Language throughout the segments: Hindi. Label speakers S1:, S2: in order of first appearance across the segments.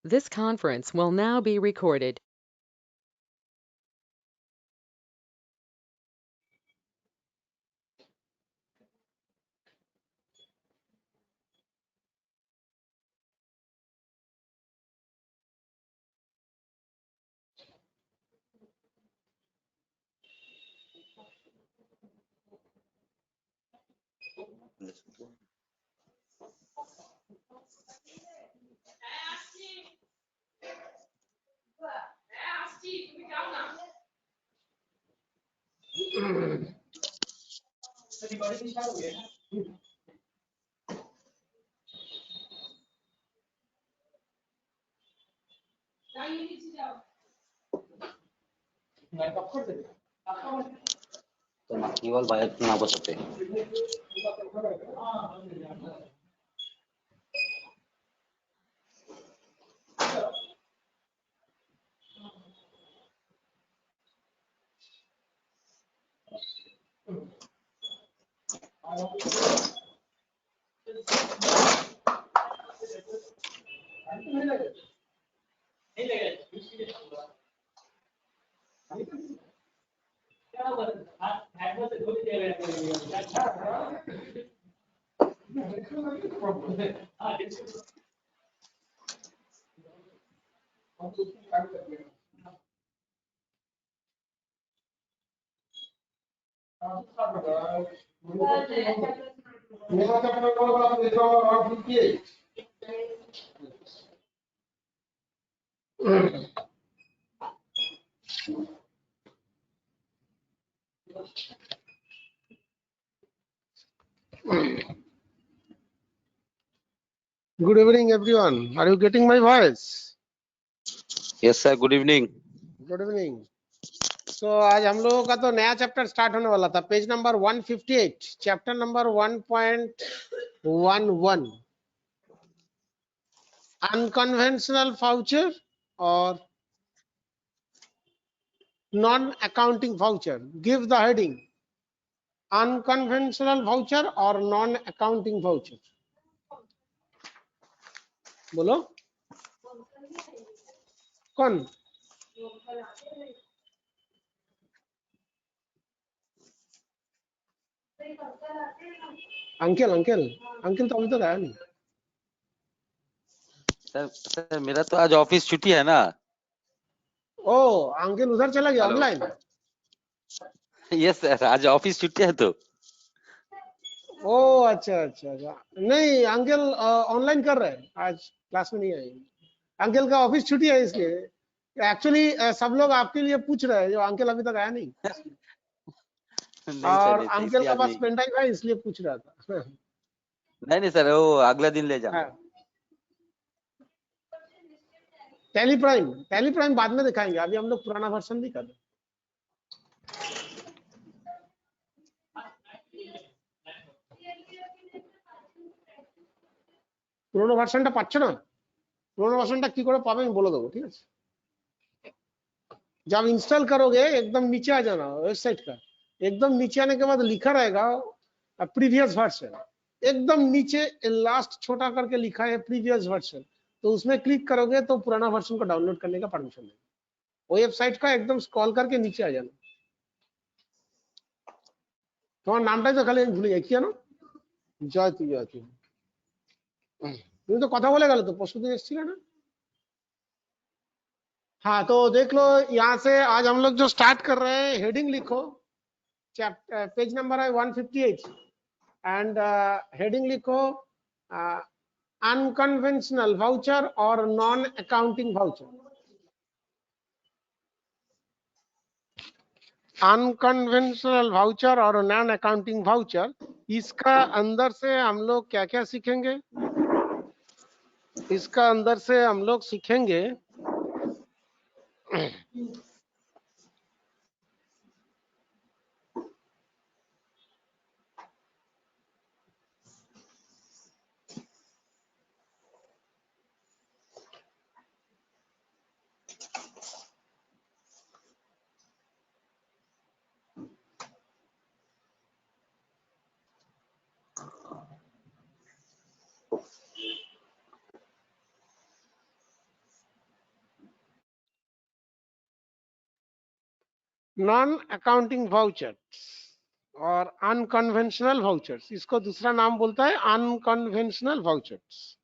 S1: This conference will now be recorded.
S2: तर केवळ बाहेर नाव बसते.
S3: Good evening, everyone. Are you getting my voice?
S2: Yes sir, good evening.
S3: Good evening. So आज हम लोगों का तो नया चैप्टर स्टार्ट होने वाला था. Page number 158, chapter number 1.11, unconventional voucher और non accounting voucher. Give the heading unconventional voucher और नॉन अकाउंटिंग वाउचर. बोलो कौन? अंकिल अंकिल अंकिल तो अभी तक आया नहीं.
S2: सर मेरा तो आज ऑफिस छुट्टी है ना.
S3: ओ अंकिल उधर चला गया ऑनलाइन.
S2: यस सर, आज ऑफिस छुट्टी है तो.
S3: ओ अच्छा अच्छा अच्छा. नहीं अंकल ऑनलाइन कर रहे हैं, आज क्लास में नहीं आए. अंकल का ऑफिस छुट्टी है इसलिए. एक्चुअली सब लोग आपके लिए पूछ रहे हैं, जो अंकल अभी तक आया नहीं.
S2: नहीं सर,
S3: और
S2: नहीं सर,
S3: अंकल
S2: इसलिए
S3: का
S2: आज
S3: पास
S2: नहीं.
S3: पेन ड्राइव है इसलिए पूछ रहा था.
S2: नहीं सर, वो अगला दिन ले जाऊंगा.
S3: हाँ. टैली प्राइम बाद में दिखाएंगे, अभी हम लोग पुराना वर्जन नहीं कर रहे. পুরোনো ভার্সনটা পাচ্ছ না? পুরোনো ভার্সনটা কি করে পাবে আমি বলে দেবো, ঠিক আছে? जब इंस्टॉल करोगे एकदम नीचे आ जाना वेबसाइट का. एकदम नीचे आने के बाद लिखा रहेगा प्रीवियस वर्जन. एकदम नीचे लास्ट छोटा करके लिखा है प्रीवियस वर्जन. तो उसमें क्लिक करोगे तो पुराना वर्जन को डाउनलोड करने का परमिशन देगा. वेबसाइट का एकदम स्क्रॉल करके नीचे आ जाना. তোমার নামটাই তো খালি আমি ভুলে যাই, কি জানো? জয়তী. জয়তী তুমি তো কথা বলে গেলে তো, পরশুদিন এসেছিলে না? हाँ तो देख लो, यहाँ से आज हम लोग जो स्टार्ट कर रहे हैं, हेडिंग लिखो. चैप्टर पेज नंबर है 158 एंड हेडिंग लिखो अनकन्वेंशनल वाउचर और non accounting voucher. Unconventional voucher और नॉन अकाउंटिंग वाउचर, इसका अंदर से हम लोग क्या क्या सीखेंगे? इसका अंदर से हम लोग सीखेंगे नॉन अकाउंटिंग वाउचर्स और अनकन्वेंशनल वाउचर्स, इसको दूसरा नाम बोलता है unconventional vouchers.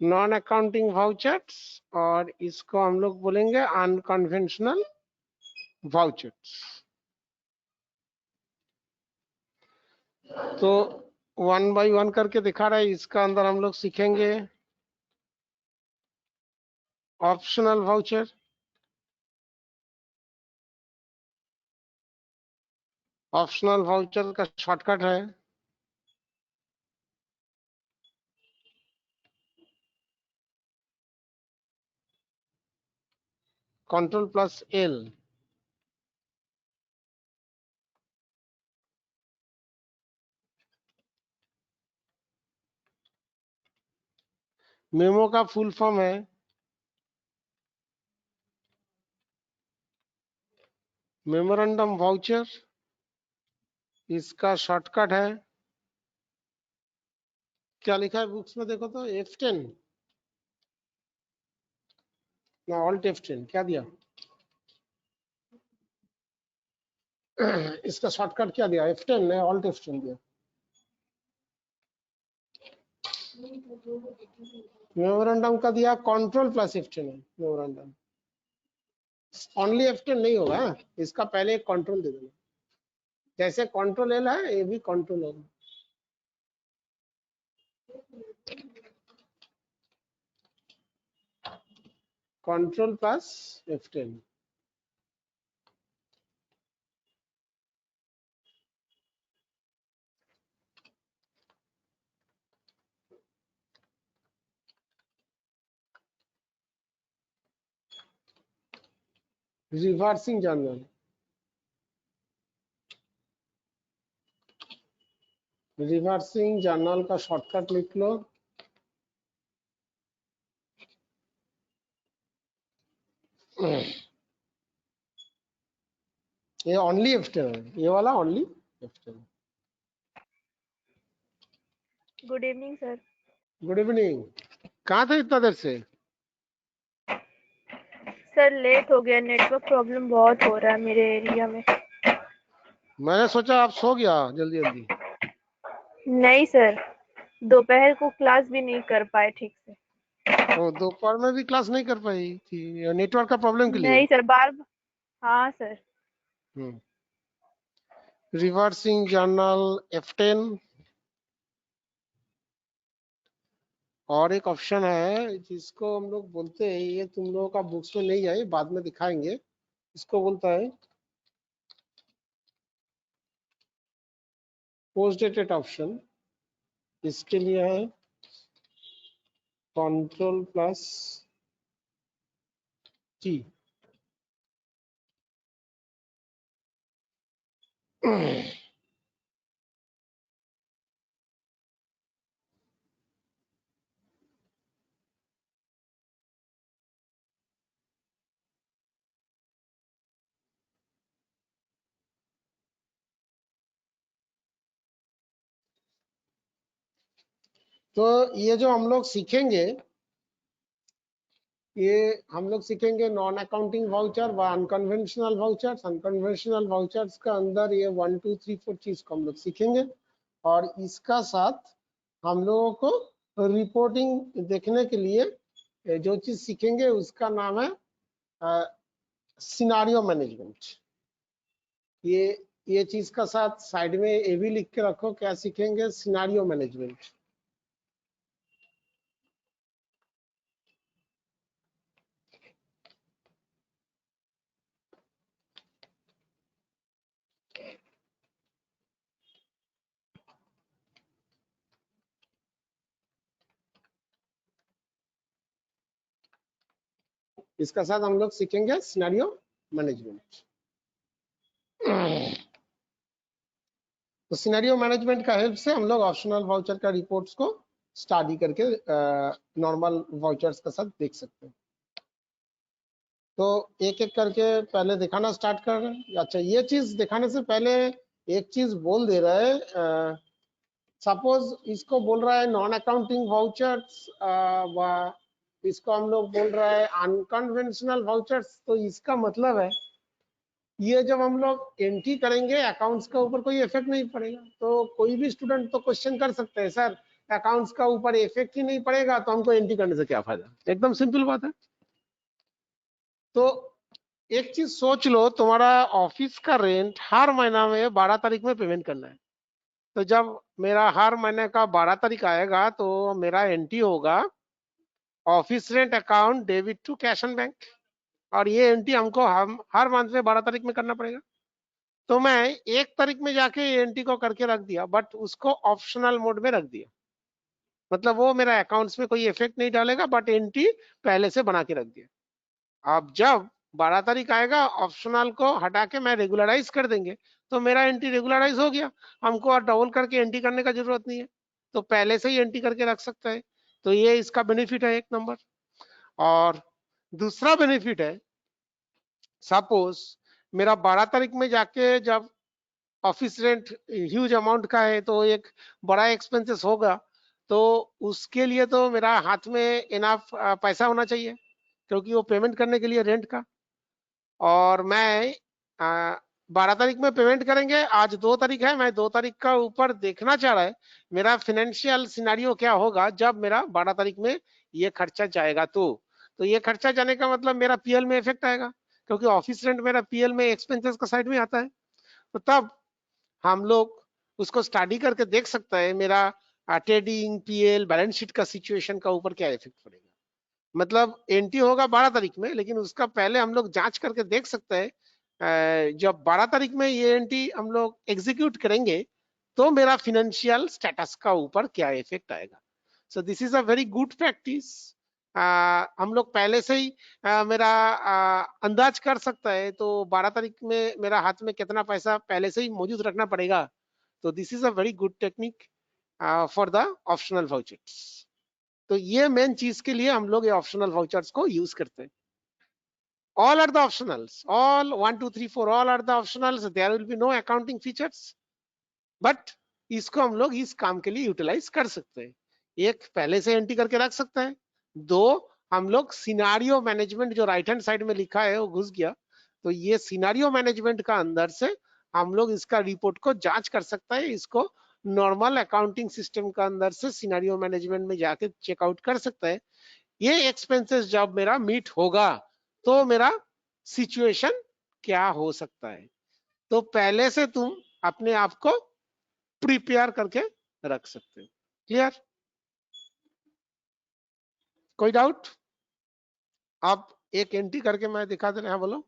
S3: Non accounting vouchers और इसको हम लोग बोलेंगे अनकन्वेंशनल वाउचर्स। तो 1 by 1 करके दिखा रहा है, इसका अंदर हम लोग सीखेंगे ऑप्शनल वाउचर, ऑप्शनल वाउचर का शॉर्टकट है Ctrl+L। मेमो का फुल फॉर्म है मेमोरेंडम वाउचर, इसका शॉर्टकट है, क्या लिखा है बुक्स में देखो तो, F10 ना ऑल्ट F10, क्या दिया इसका शॉर्टकट क्या दिया, F10 ने ऑल्ट F10 दिया। मेमोरेंडम का दिया Ctrl+F10 है मेमोरेंडम, ओनली F10 नहीं होगा, इसका पहले एक कंट्रोल दे देना, जैसे Ctrl+L है ये भी Ctrl+L। Ctrl+F10। Reversing journal, reversing journal का शॉर्टकट लिख लो, ये ओनली F10 है, ये वाला only F10।
S4: Good evening sir.
S3: Good evening, कहाँ थे इतना देर से?
S4: सर लेट हो गया, नेटवर्क प्रॉब्लम बहुत हो रहा है मेरे एरिया में।
S3: मैंने सोचा आप सो गया जल्दी जल्दी।
S4: नहीं सर, दोपहर को क्लास भी नहीं कर पाए ठीक से।
S3: तो दोपहर में भी क्लास नहीं कर पाई थी नेटवर्क का प्रॉब्लम के लिए?
S4: नहीं सर, हाँ सर।
S3: रिवर्सिंग जर्नल F10 और एक ऑप्शन है जिसको हम लोग बोलते हैं, ये तुम लोगों का बुक्स में नहीं है, बाद में दिखाएंगे, इसको बोलता है पोस्ट डेटेड ऑप्शन। इसके लिए है Ctrl+T। तो ये जो हम लोग सीखेंगे, ये हम लोग सीखेंगे नॉन अकाउंटिंग वाउचर व अनकन्वेंशनल वाउचर्स। अनकन्वेंशनल वाउचर्स का अंदर ये 1 2 3 4 चीज को हम लोग सीखेंगे, और इसका साथ हम लोगों को रिपोर्टिंग देखने के लिए जो चीज सीखेंगे उसका नाम है सिनारियो मैनेजमेंट। ये चीज का साथ साइड में ये भी लिख के रखो, क्या सीखेंगे, सिनारियो मैनेजमेंट। इसका साथ हम लोग सीखेंगे सिनेरियो मैनेजमेंट। तो सिनेरियो मैनेजमेंट का हेल्प से हम लोग ऑप्शनल वाउचर का रिपोर्ट्स को स्टडी करके नॉर्मल वाउचर्स के साथ देख सकते हैं। तो एक एक करके पहले दिखाना स्टार्ट कर रहे हैं। अच्छा, ये चीज दिखाने से पहले एक चीज बोल दे रहा है। सपोज इसको बोल रहा है नॉन अकाउंटिंग वाउचर्स, इसको हम लोग बोल रहा है अनकन्वेंशनल वाउचर्स। तो इसका मतलब है ये जब हम लोग एंट्री करेंगे अकाउंट्स के ऊपर कोई इफेक्ट नहीं पड़ेगा। तो कोई भी स्टूडेंट तो क्वेश्चन कर सकते हैं, सर अकाउंट्स का ऊपर इफेक्ट ही नहीं पड़ेगा तो हमको एंट्री करने से क्या फायदा। एकदम सिंपल बात है। तो एक चीज सोच लो, तुम्हारा ऑफिस का रेंट हर महीना में 12 तारीख में पेमेंट करना है। तो जब मेरा हर महीने का 12 तारीख आएगा तो मेरा एंट्री होगा office rent account debit to cash and bank, और ये एंट्री हमको हम हर मंथ में 12 तारीख में करना पड़ेगा। तो मैं 1 तारीख में जाके एंट्री को करके रख दिया, बट उसको ऑप्शनल मोड में रख दिया। मतलब वो मेरा अकाउंट्स में कोई इफेक्ट नहीं डालेगा, बट एंट्री पहले से बना के रख दिया। अब जब 12 तारीख आएगा ऑप्शनल को हटा के मैं रेगुलराइज कर देंगे तो मेरा एंट्री रेगुलराइज हो गया, हमको और डबल करके एंट्री करने का जरूरत नहीं है। तो पहले से ही एंट्री करके रख सकता है। तो ये इसका बेनिफिट है एक नंबर। और दूसरा बेनिफिट है, सपोज मेरा 12 तारीख में जाके जब ऑफिस रेंट ह्यूज अमाउंट का है तो एक बड़ा एक्सपेंसेस होगा, तो उसके लिए तो मेरा हाथ में इनफ पैसा होना चाहिए, क्योंकि वो पेमेंट करने के लिए रेंट का। और मैं 12 तारीख में पेमेंट करेंगे, आज 2 तारीख है, मैं 2 तारीख का ऊपर देखना चाह रहा है मेरा फाइनेंशियल सिनेरियो क्या होगा जब मेरा 12 तारीख में ये खर्चा जाएगा। तो ये खर्चा जाने का मतलब मेरा पीएल में इफेक्ट आएगा, क्योंकि ऑफिस रेंट मेरा पीएल में एक्सपेंसेस का साइड में आता है। तो तब हम लोग उसको स्टडी करके देख सकता है मेरा ट्रेडिंग पीएल बैलेंस शीट का सिचुएशन का ऊपर क्या इफेक्ट पड़ेगा। मतलब एंट्री होगा 12 तारीख में, लेकिन उसका पहले हम लोग जांच करके देख सकते हैं जब 12 तारीख में ये एंट्री हम लोग एग्जीक्यूट करेंगे तो मेरा फिनेंशियल स्टेटस का ऊपर क्या इफेक्ट आएगा। So this is a very good practice. हम लोग पहले से ही मेरा अंदाज कर सकता है। तो 12 तारीख में मेरा हाथ में कितना पैसा पहले से ही मौजूद रखना पड़ेगा। तो this is a very good technique for the optional vouchers. तो ये मेन चीज के लिए हम लोग ये ऑप्शनल वाउचर्स को यूज करते हैं। All are the optionals, all 1 2 3 4 all are the optionals, there will be no accounting features, but इसको हम लोग इस काम के लिए यूटिलाइज कर सकते हैं। एक, पहले से एंट्री करके रख सकते हैं। दो, हम लोग सिनारियो मैनेजमेंट जो राइट हैंड साइड में लिखा है वो घुस गया, तो ये सिनारियो मैनेजमेंट का अंदर से हम लोग इसका रिपोर्ट को जांच कर सकता है। इसको नॉर्मल अकाउंटिंग सिस्टम का अंदर से सिनारियो मैनेजमेंट में जाके चेकआउट कर सकता है। ये एक्सपेंसेस जब मेरा मीट होगा तो मेरा सिचुएशन क्या हो सकता है। तो पहले से तुम अपने आप को प्रिपेयर करके रख सकते हो। क्लियर? कोई डाउट? आप एक एंट्री करके मैं दिखा दे रहे हैं, बोलो।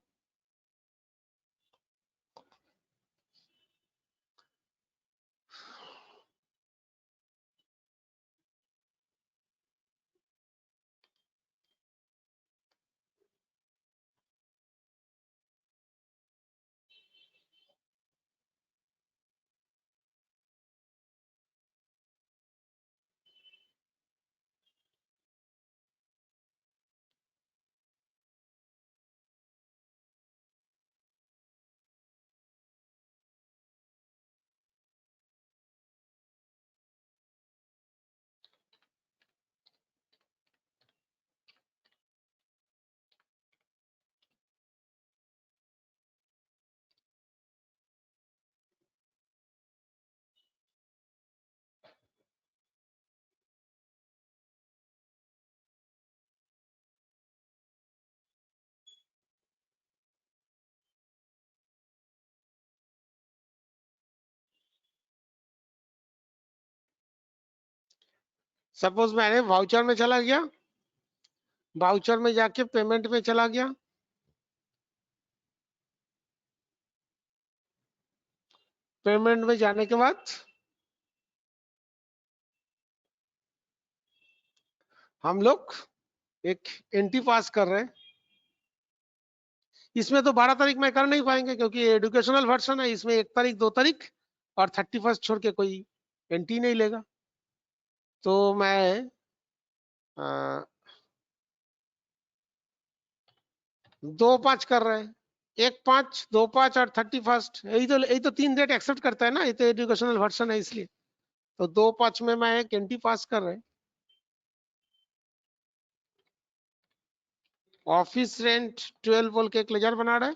S3: सपोज मैंने वाउचर में चला गया, वाउचर में जाके पेमेंट में चला गया, पेमेंट में जाने के बाद हम लोग एक एंट्री पास कर रहे हैं। इसमें तो 12 तारीख में कर नहीं पाएंगे क्योंकि एजुकेशनल वर्जन है, इसमें 1 तारीख 2 तारीख और 31 छोड़ के कोई एंट्री नहीं लेगा। तो मैं 2-5 कर रहे हैं, 1-5, 2-5 और 31st, यही तो 3 डेट एक्सेप्ट करता है ना, ये तो एजुकेशनल वर्जन है इसलिए। तो 2-5 में मैं एक एंटी पास कर रहे हैं। ऑफिस रेंट 12 बोल के एक लेजर बना रहा है,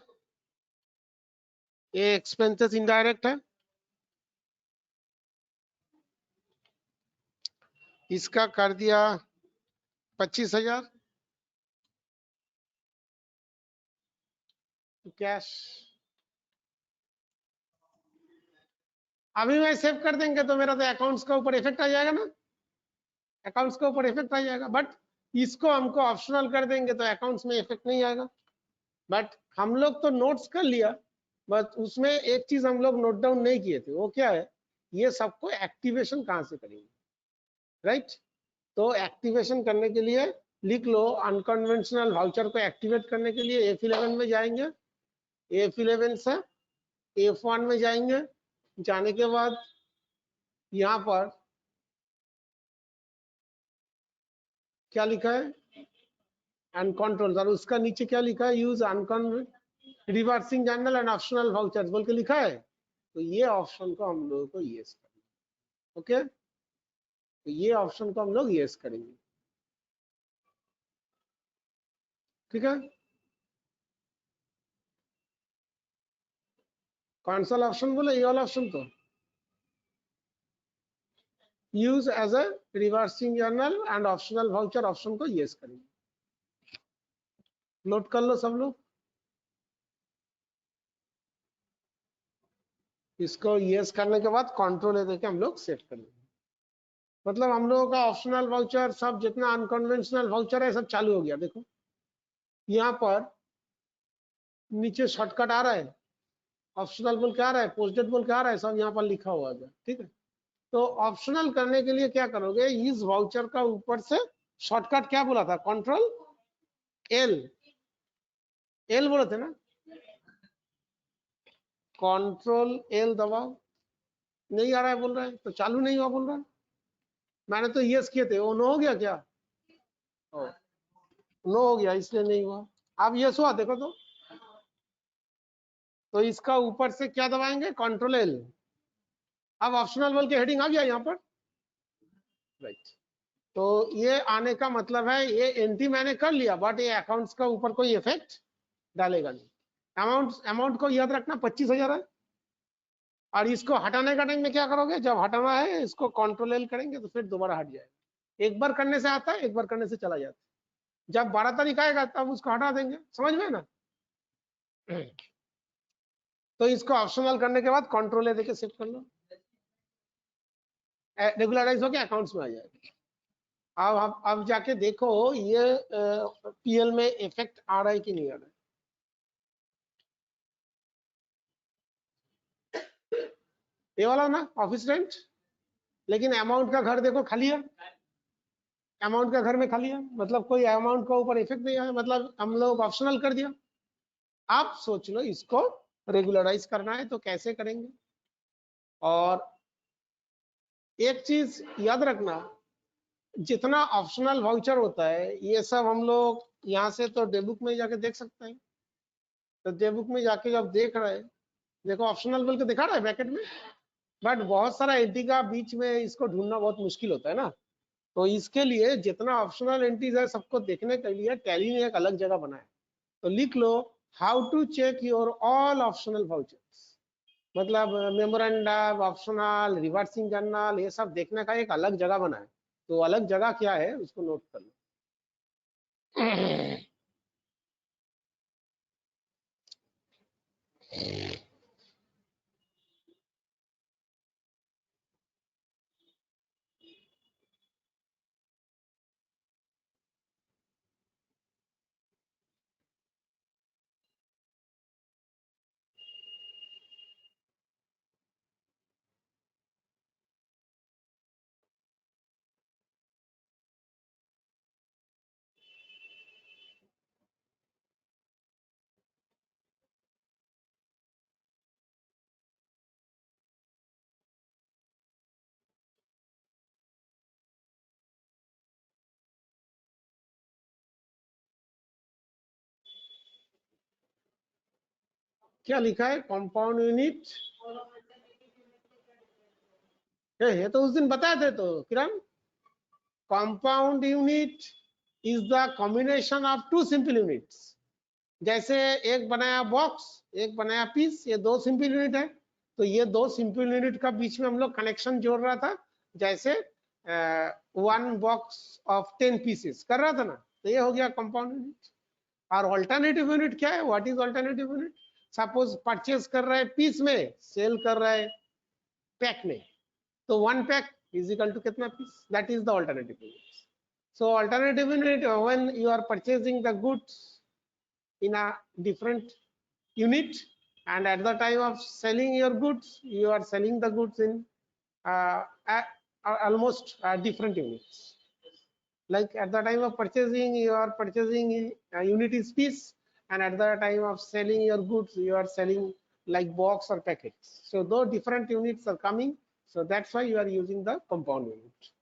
S3: ये एक्सपेंसेस इनडायरेक्ट है, इसका कर दिया 25,000 कैश। अभी मैं सेव कर देंगे तो मेरा तो अकाउंट्स का ऊपर इफेक्ट आ जाएगा ना, अकाउंट्स के ऊपर इफेक्ट आ जाएगा, बट इसको हमको ऑप्शनल कर देंगे तो अकाउंट्स में इफेक्ट नहीं आएगा। बट हम लोग तो नोट्स कर लिया, बट उसमें एक चीज हम लोग नोट डाउन नहीं किए थे, वो क्या है, ये सबको एक्टिवेशन कहाँ से करेंगे, राइट। तो एक्टिवेशन करने के लिए लिख लो, अनकन्वेंशनल वाउचर को एक्टिवेट करने के लिए F11 में जाएंगे, F11 से F1 में जाएंगे, जाने के बाद यहाँ पर क्या लिखा है, अनकंट्रोल, और उसका नीचे क्या लिखा है, यूज अनकन reversing journal and optional vouchers बोल के लिखा है। तो ये ऑप्शन को हम लोगों को यस करना, ओके, तो ये ऑप्शन को हम लोग यस करेंगे, ठीक है। कौन सा ऑप्शन बोले, ये वाला ऑप्शन, तो use as a reversing journal and optional voucher option को यस करेंगे। नोट कर लो सब लोग, इसको यस करने के बाद कंट्रोल ए देके हम लोग सेट कर लेंगे। मतलब हम लोगों का ऑप्शनल वाउचर सब जितना अनकन्वेंशनल वाउचर है सब चालू हो गया। देखो यहाँ पर नीचे शॉर्टकट आ रहा है, ऑप्शनल बोल के आ रहा है, पोस्टेड बोल के आ रहा है, सब यहाँ पर लिखा हुआ है, ठीक है। तो ऑप्शनल करने के लिए क्या करोगे, इस वाउचर का ऊपर से शॉर्टकट क्या बोला था, कंट्रोल एल, एल बोले थे ना, कंट्रोल एल दबाओ। नहीं आ रहा है बोल रहा है, तो चालू नहीं हुआ बोल रहा है, मैंने तो यस किए थे, वो नो हो गया क्या, नो हो गया इसलिए नहीं हुआ। अब यस हुआ देखो तो इसका ऊपर से क्या दबाएंगे, कंट्रोल एल। अब ऑप्शनल बोल के हेडिंग आ गया यहाँ पर, राइट। तो ये आने का मतलब है ये एंट्री मैंने कर लिया, बट ये अकाउंट्स का ऊपर कोई इफेक्ट डालेगा नहीं। अमाउंट अमाउंट को याद रखना 25,000 है, और इसको हटाने का टाइम में क्या करोगे, जब हटाना है इसको कंट्रोल एल करेंगे तो फिर दोबारा हट जाएगा। एक बार करने से आता है, एक बार करने से चला जाता है, जब 12 तारीख आएगा तब उसको हटा देंगे, समझ में ना। तो इसको ऑप्शनल करने के बाद कंट्रोल ए देके सेव कर लो, रेगुलराइज होके अकाउंट्स में आ जाएगा। अब जाके देखो ये पीएल में इफेक्ट आ रहा है कि नहीं आ रहा है। ये वाला ना ऑफिस रेंट, लेकिन अमाउंट का घर देखो खाली है, अमाउंट का घर में खाली है, मतलब कोई अमाउंट का ऊपर इफेक्ट नहीं है, मतलब हम लोग ऑप्शनल कर दिया। आप सोच लो इसको रेगुलराइज करना है तो कैसे करेंगे। और एक चीज याद रखना, जितना ऑप्शनल वाउचर होता है ये सब हम लोग यहाँ से तो डेबुक में जाके देख सकते हैं। तो डेबुक में जाके जब देख रहे हैं, देखो ऑप्शनल बोल के दिखा रहा है ब्रैकेट में, बट बहुत सारा एंट्री का बीच में इसको ढूंढना बहुत मुश्किल होता है ना। तो इसके लिए जितना ऑप्शनल एंट्रीज है सबको देखने के लिए टैली ने एक अलग जगह बनाया। तो लिख लो, how to check your all optional vouchers, मतलब मेमोरेंडम, ऑप्शनल, रिवर्सिंग जर्नल, ये सब देखने का एक अलग जगह बना है। तो अलग जगह क्या है उसको नोट कर लो। क्या लिखा है कंपाउंड यूनिट? ये तो उस दिन बताए थे तो Kiran, compound unit is the combination of two simple units. जैसे एक बनाया बॉक्स, एक बनाया पीस, ये दो सिंपल यूनिट है, तो ये दो सिंपल यूनिट का बीच में हम लोग कनेक्शन जोड़ रहा था, जैसे 1 बॉक्स ऑफ 10 पीसेस कर रहा था ना, तो ये हो गया कंपाउंड यूनिट। और ऑल्टरनेटिव यूनिट क्या है? What is alternative unit? Suppose purchase कर रहा है पीस में, सेल कर रहा है पैक में, तो 1 पैक इज इक्वल टू कितना piece? That is the alternative unit. So alternative unit when you are purchasing the goods in a different unit, and at the time of selling your goods, you are selling the goods in almost different units. Like at the time of purchasing, you are purchasing unit is piece, and at the time of selling your goods, you are selling like box or packets. So though different units are coming, so that's why you are using the compound unit.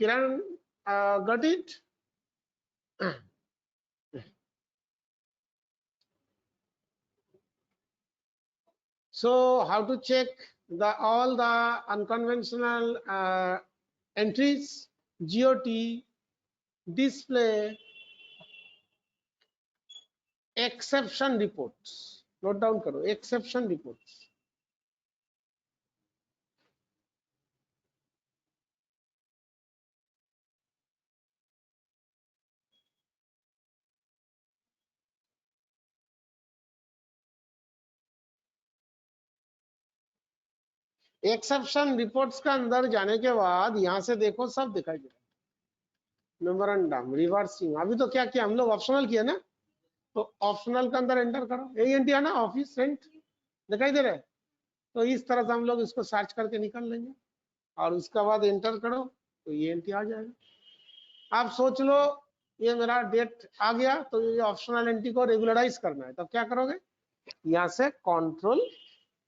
S3: Kiran, got it? So how to check all the unconventional entries? GOT, display, exception reports. Note down करो, exception reports. एक्सेप्शन रिपोर्ट्स का अंदर जाने के बाद यहाँ से देखो सब दिखाई दे रहा है, मेमोरेंडम, रिवर्सिंग। अभी तो क्या किया हम लोग? ऑप्शनल किया ना, तो ऑप्शनल के अंदर एंटर करो, यही एंट्री है ना, ऑफिस रेंट दिखाई दे रहा है, तो इस तरह से हम लोग इसको सर्च करके निकाल लेंगे, और उसके बाद एंटर करो तो ये एंट्री आ जाएगा। आप सोच लो ये मेरा डेट आ गया, तो ये ऑप्शनल एंट्री को रेगुलराइज करना है, तो क्या करोगे? यहाँ से कंट्रोल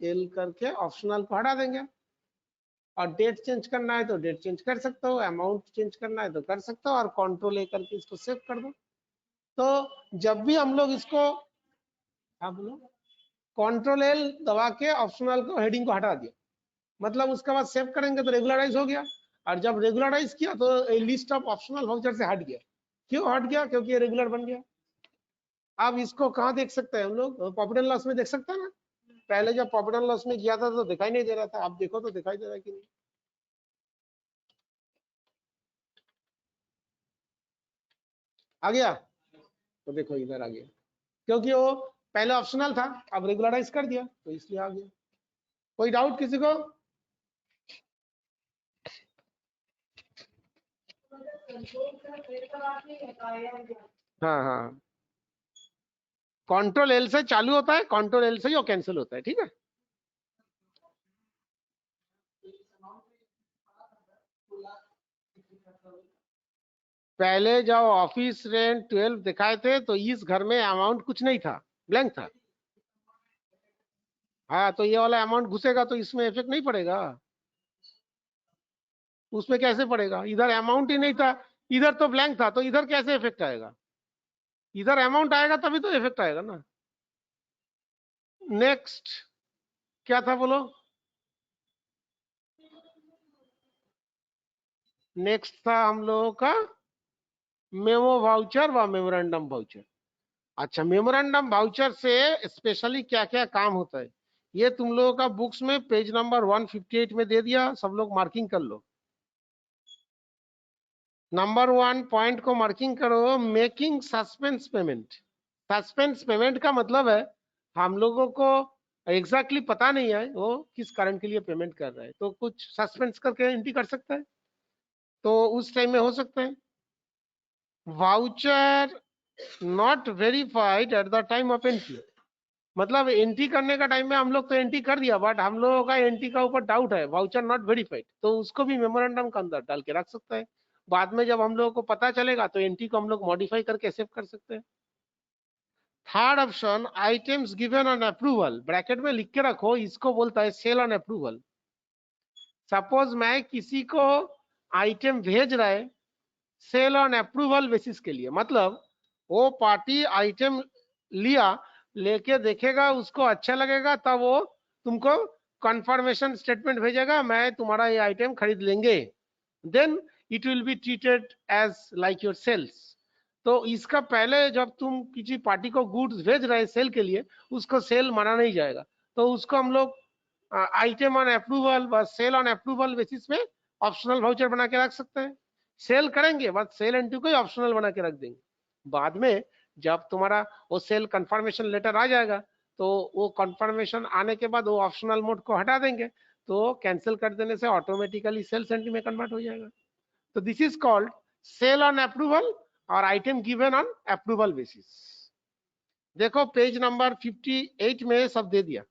S3: एल करके ऑप्शनल को हटा देंगे, और डेट चेंज करना है तो डेट चेंज कर सकते हो, अमाउंट चेंज करना है तो कर सकते हो, और कंट्रोल ए करके इसको सेव कर दो। तो जब भी हम लोग इसको, आप बोलो, कंट्रोल एल दबा के ऑप्शनल को, हेडिंग को हटा दिया, मतलब उसके बाद सेव करेंगे तो रेगुलराइज हो गया, और जब रेगुलराइज किया तो लिस्ट ऑफ ऑप्शनल वाउचर से हट गया। क्यों हट गया? क्योंकि ये रेगुलर बन गया। अब इसको कहाँ देख सकते हैं हम लोग? प्रॉफिट एंड लॉस में देख सकते हैं ना। पहले जब प्रॉफिट एंड लॉस में किया था तो दिखाई नहीं दे रहा था, अब देखो तो दिखाई दे रहा है कि नहीं? आ गया? तो देखो इधर आ गया, क्योंकि वो पहले ऑप्शनल था, अब रेगुलराइज कर दिया तो इसलिए आ गया। कोई डाउट किसी को? हाँ हाँ, कंट्रोल एल से चालू होता है, कंट्रोल एल से ही वो कैंसिल होता है, ठीक है। पहले जब ऑफिस रेंट 12 दिखाए थे तो इस घर में अमाउंट कुछ नहीं था, ब्लैंक था। हाँ, तो ये वाला अमाउंट घुसेगा तो इसमें इफेक्ट नहीं पड़ेगा, उसमें कैसे पड़ेगा? इधर अमाउंट ही नहीं था, इधर तो ब्लैंक था, तो इधर कैसे इफेक्ट आएगा? इधर अमाउंट आएगा तभी तो इफेक्ट आएगा ना। नेक्स्ट क्या था बोलो? नेक्स्ट था हम लोगों का मेमो वाउचर व मेमोरेंडम वाउचर। अच्छा, मेमोरेंडम वाउचर से स्पेशली क्या क्या काम होता है ये तुम लोगों का बुक्स में पेज नंबर 158 में दे दिया, सब लोग मार्किंग कर लो। नंबर 1 पॉइंट को मार्किंग करो, making suspense payment. Suspense payment का मतलब है हम लोगों को एग्जैक्टली पता नहीं है वो किस कारण के लिए पेमेंट कर रहा है, तो कुछ सस्पेंस करके एंट्री कर सकता है, तो उस टाइम में हो सकता है। Voucher not verified at the time of entry, मतलब एंट्री करने का टाइम में हम लोग तो एंट्री कर दिया, बट हम लोगों का एंट्री का ऊपर डाउट है, वाउचर नॉट वेरीफाइड, तो उसको भी मेमोरेंडम के अंदर डाल के रख सकता है। बाद में जब हम लोगों को पता चलेगा तो एंट्री को हम लोग मॉडिफाई करके एक्सेप्ट कर सकते हैं। Third option, items given on approval, bracket में लिख के रखो, इसको बोलता है सेल ऑन अप्रूवल। सपोज मैं किसी को आइटम भेज रहा है सेल ऑन अप्रूवल बेसिस के लिए, मतलब वो पार्टी आइटम लिया लेके देखेगा, उसको अच्छा लगेगा, तब वो तुमको कंफर्मेशन स्टेटमेंट भेजेगा, मैं तुम्हारा ये आइटम खरीद लेंगे। Then it will be treated as like your sales. तो इसका पहले जब तुम किसी पार्टी को गुड्स भेज रहे सेल के लिए, उसको सेल माना नहीं जाएगा। तो उसको हम लोग आइटम ऑन अप्रूवल व सेल ऑन अप्रूवल बेसिस में ऑप्शनल वाउचर बना के रख सकते हैं। सेल करेंगे बस सेल एंट्री को ही ऑप्शनल बना के रख देंगे। बाद में जब तुम्हारा वो सेल कंफर्मेशन लेटर आ जाएगा, तो वो कंफर्मेशन आने के बाद वो ऑप्शनल मोड को हटा देंगे, तो कैंसिल कर देने से ऑटोमेटिकली सेल एंट्री में कन्वर्ट हो जाएगा। तो this is called sale on approval और item given on approval basis. देखो पेज नंबर 58 में सब दे दिया।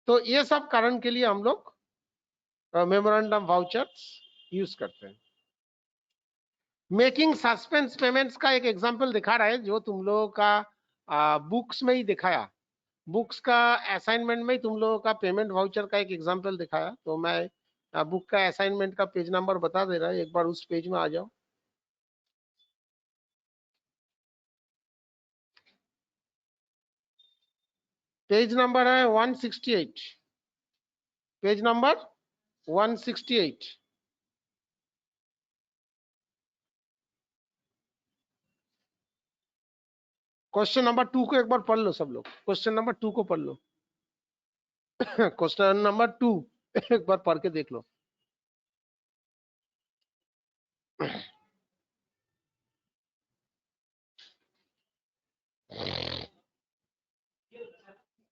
S3: तो ये सब कारण के लिए हम लोग मेमोरेंडम वाउचर्स यूज करते हैं। मेकिंग सस्पेंस पेमेंट्स का एक एग्जांपल दिखा रहा है, जो तुम लोगों का बुक्स में ही दिखाया। बुक्स का असाइनमेंट में ही तुम लोगों का पेमेंट वाउचर का एक एग्जांपल दिखाया। तो मैं बुक का असाइनमेंट का पेज नंबर बता दे रहा है, एक बार उस पेज में आ जाओ। पेज नंबर है 168, पेज नंबर 168। क्वेश्चन नंबर 2 को एक बार पढ़ लो सब लोग, क्वेश्चन नंबर 2 को पढ़ लो। क्वेश्चन नंबर 2 एक बार पढ़ के देख लो।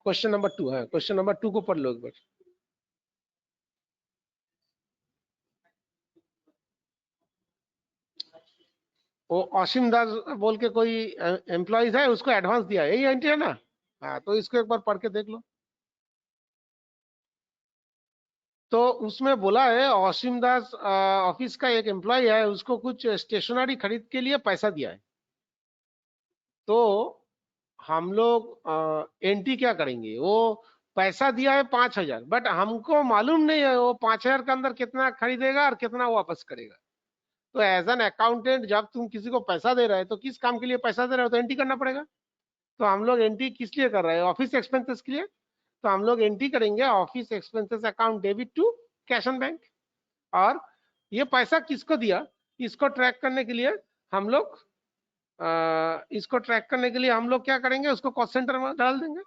S3: क्वेश्चन नंबर 2 है, क्वेश्चन नंबर 2 को पढ़ लो एक बार। वो असीम दास बोल के कोई एम्प्लॉइज है, उसको एडवांस दिया है, यही एंट्री है ना? हाँ, तो इसको एक बार पढ़ के देख लो। तो उसमें बोला है असीम दास ऑफिस का एक एम्प्लॉय है, उसको कुछ स्टेशनरी खरीद के लिए पैसा दिया है। तो हम लोग एंट्री क्या करेंगे? वो पैसा दिया है 5,000, बट हमको मालूम नहीं है वो 5,000 के अंदर कितना खरीदेगा और कितना वापस करेगा। तो एज एन अकाउंटेंट जब तुम किसी को पैसा दे रहे हो, तो किस काम के लिए पैसा दे रहे हो तो एंट्री करना पड़ेगा। तो हम लोग एंट्री किस लिए कर रहे हैं? ऑफिस एक्सपेंसेस के लिए। तो हम लोग एंट्री करेंगे office expenses account debit to cash on bank. और ये पैसा किसको दिया, इसको ट्रैक करने के लिए हम लोग क्या करेंगे, उसको कॉस्ट सेंटर में डाल देंगे।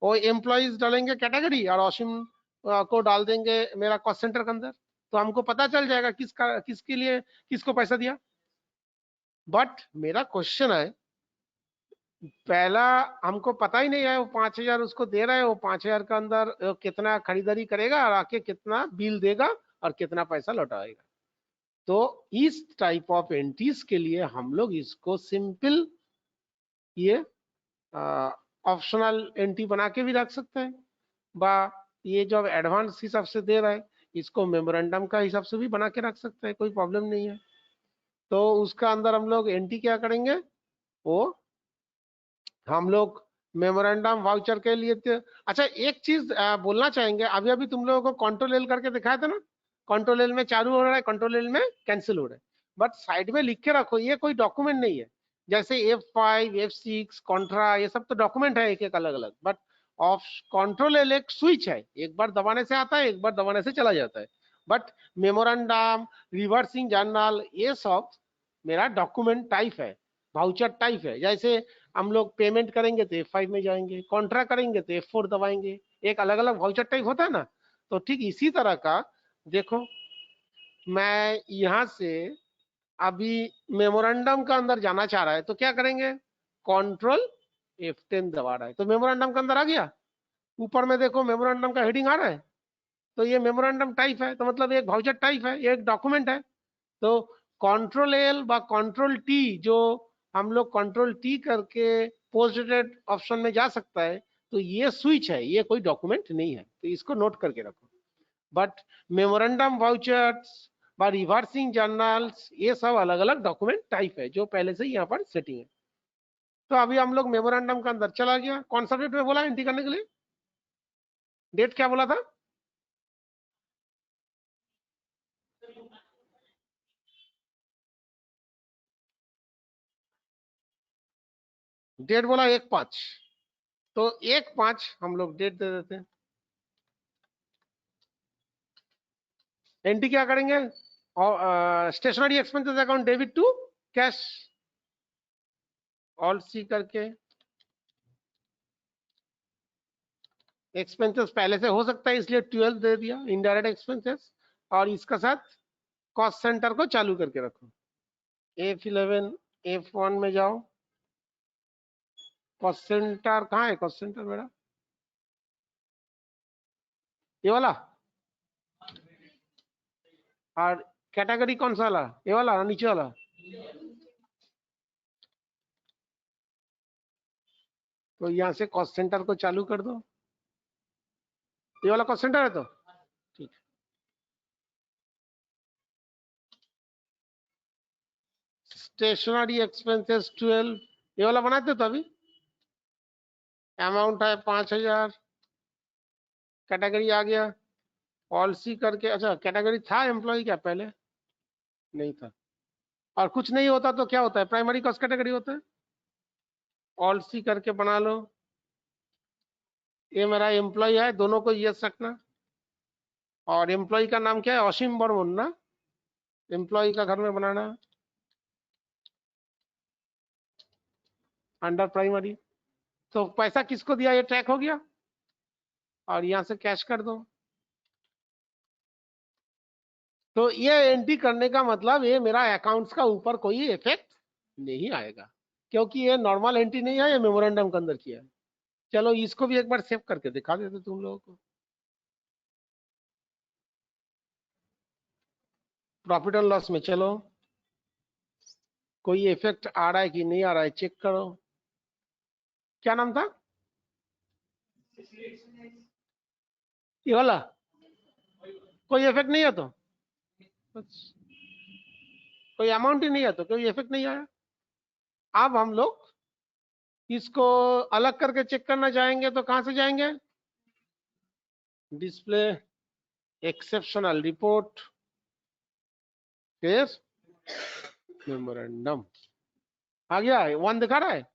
S3: वो एम्प्लॉइज डालेंगे कैटेगरी और असीम को डाल देंगे मेरा कॉस्ट सेंटर के अंदर। तो हमको पता चल जाएगा किसके लिए किसको पैसा दिया। बट मेरा क्वेश्चन है, पहला हमको पता ही नहीं है, वो 5,000 उसको दे रहे हैं, वो 5,000 के अंदर कितना खरीदारी करेगा और आके कितना बिल देगा और कितना पैसा लौटाएगा। तो इस टाइप ऑफ एंट्रीज के लिए हम लोग इसको सिंपल ये ऑप्शनल एंट्री बना के भी रख सकते हैं, बा ये जो एडवांस हिसाब से दे रहा है इसको मेमोरेंडम का हिसाब से भी बना के रख सकते हैं, कोई प्रॉब्लम नहीं है। तो उसका अंदर हम लोग एंट्री क्या करेंगे, वो हम लोग मेमोरेंडम वाउचर के लिए अच्छा एक चीज बोलना चाहेंगे, अभी अभी तुम लोगों को कंट्रोल एल करके दिखाया था ना, कंट्रोल एल में चालू हो रहा है, कंट्रोल एल में कैंसिल हो रहा है। बट साइड में लिख के रखो, ये कोई डॉक्यूमेंट नहीं है। जैसे F5 F6 कॉन्ट्रा ये सब तो डॉक्यूमेंट है एक एक अलग अलग, बट ऑफ कंट्रोल एल एक स्विच है, एक बार दबाने से आता है, एक बार दबाने से चला जाता है। बट मेमोरेंडम रिवर्सिंग जर्नल ये सब मेरा डॉक्यूमेंट टाइप है, वाउचर टाइप है। जैसे हम लोग पेमेंट करेंगे तो F5 में जाएंगे, कॉन्ट्रा करेंगे तो F4 दबाएंगे, एक अलग अलग वाउचर टाइप होता है ना। तो ठीक इसी तरह का देखो, मैं यहाँ से अभी मेमोरेंडम का अंदर जाना चाह रहा है, तो क्या करेंगे, कंट्रोल F10 दबा रहा है, तो मेमोरेंडम का अंदर आ गया। ऊपर में देखो मेमोरेंडम का हेडिंग आ रहा है, तो ये मेमोरेंडम टाइप है, तो मतलब एक वाउचर टाइप है, एक डॉक्यूमेंट है। तो कंट्रोल एल व कंट्रोल टी, जो हम लोग कंट्रोल टी करके पोस्ट डेटेड ऑप्शन में जा सकता है, तो ये स्विच है, ये कोई डॉक्यूमेंट नहीं है, तो इसको नोट करके रखो। बट मेमोरेंडम वाउचर्स व रिवर्सिंग जर्नल्स ये सब अलग अलग डॉक्यूमेंट टाइप है, जो पहले से यहाँ पर सेटिंग है। तो अभी हम लोग मेमोरेंडम का अंदर चला गया, कौन सा डेट में बोला एंट्री करने के लिए, डेट क्या बोला था? डेट बोला 1/5, तो 1/5 हम लोग डेट दे देते हैं। एंट्री क्या करेंगे? और stationery expenses account debit to cash, all see करके एक्सपेंसेस पहले से हो सकता है इसलिए 12 दे दिया इनडायरेक्ट एक्सपेंसेस, और इसका साथ कॉस्ट सेंटर को चालू करके रखो। F11 F1 में जाओ, कॉस्ट सेंटर कहाँ है? कॉस्ट सेंटर मेरा ये वाला, और कैटेगरी कौन सा वाला? ये वाला नीचे वाला? तो यहाँ से कॉस्ट सेंटर को चालू कर दो। ये वाला कॉस्ट सेंटर है तो ठीक है। स्टेशनरी एक्सपेंसेस 12, ये वाला बनाते तो अभी अमाउंट है 5000, कैटेगरी आ गया पॉलिसी करके। अच्छा कैटेगरी था एम्प्लॉय क्या पहले? नहीं था। और कुछ नहीं होता तो क्या होता है? प्राइमरी कॉस्ट कैटेगरी होता है। पॉलिसी करके बना लो। ये मेरा एम्प्लॉय है, दोनों को यस रखना। और एम्प्लॉय का नाम क्या है? असीम बर्मन ना? एम्प्लॉय का घर में बनाना अंडर प्राइमरी। तो पैसा किसको दिया ये ट्रैक हो गया, और यहां से कैश कर दो। तो ये एंट्री करने का मतलब ये मेरा अकाउंट्स का ऊपर कोई इफेक्ट नहीं आएगा, क्योंकि ये नॉर्मल एंट्री नहीं है, ये मेमोरेंडम के अंदर किया है। चलो इसको भी एक बार सेव करके दिखा देते तुम लोगों को। प्रॉफिट एंड लॉस में चलो, कोई इफेक्ट आ रहा है कि नहीं आ रहा है चेक करो। क्या नाम था ये वाला? कोई इफेक्ट नहीं है तो कोई अमाउंट ही नहीं है तो कोई इफेक्ट नहीं आया। अब हम लोग इसको अलग करके चेक करना चाहेंगे तो कहां से जाएंगे? डिस्प्ले, एक्सेप्शनल रिपोर्ट, फिर मेमोरेंडम। आ गया है, 1 दिखा रहा है,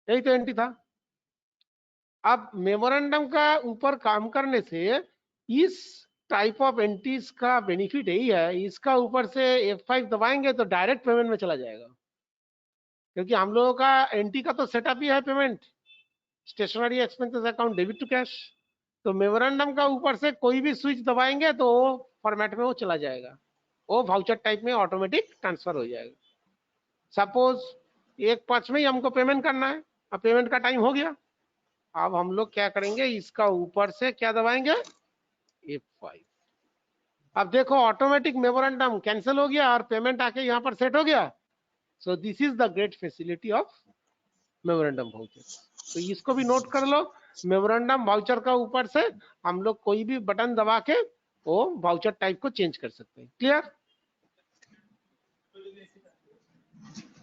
S3: यही तो एंट्री था। अब मेमोरेंडम का ऊपर काम करने से इस टाइप ऑफ एंट्रीज का बेनिफिट यही है, इसका ऊपर से F5 दबाएंगे तो डायरेक्ट पेमेंट में चला जाएगा, क्योंकि हम लोगों का एंट्री का तो सेटअप ही है payment, stationery expenses account debit to cash. तो मेमोरेंडम का ऊपर से कोई भी स्विच दबाएंगे तो फॉर्मेट में वो चला जाएगा, वो वाउचर टाइप में ऑटोमेटिक ट्रांसफर हो जाएगा। सपोज 1/5 में ही हमको पेमेंट करना है, अब पेमेंट का टाइम हो गया। अब हम लोग क्या करेंगे, इसका ऊपर से क्या दबाएंगे? F5। अब देखो ऑटोमेटिक मेमोरेंडम कैंसिल हो गया और पेमेंट आके यहाँ पर सेट हो गया। So this is the great facility of memorandum voucher. तो इसको भी नोट कर लो, मेमोरेंडम वाउचर का ऊपर से हम लोग कोई भी बटन दबा के वो वाउचर टाइप को चेंज कर सकते हैं। क्लियर?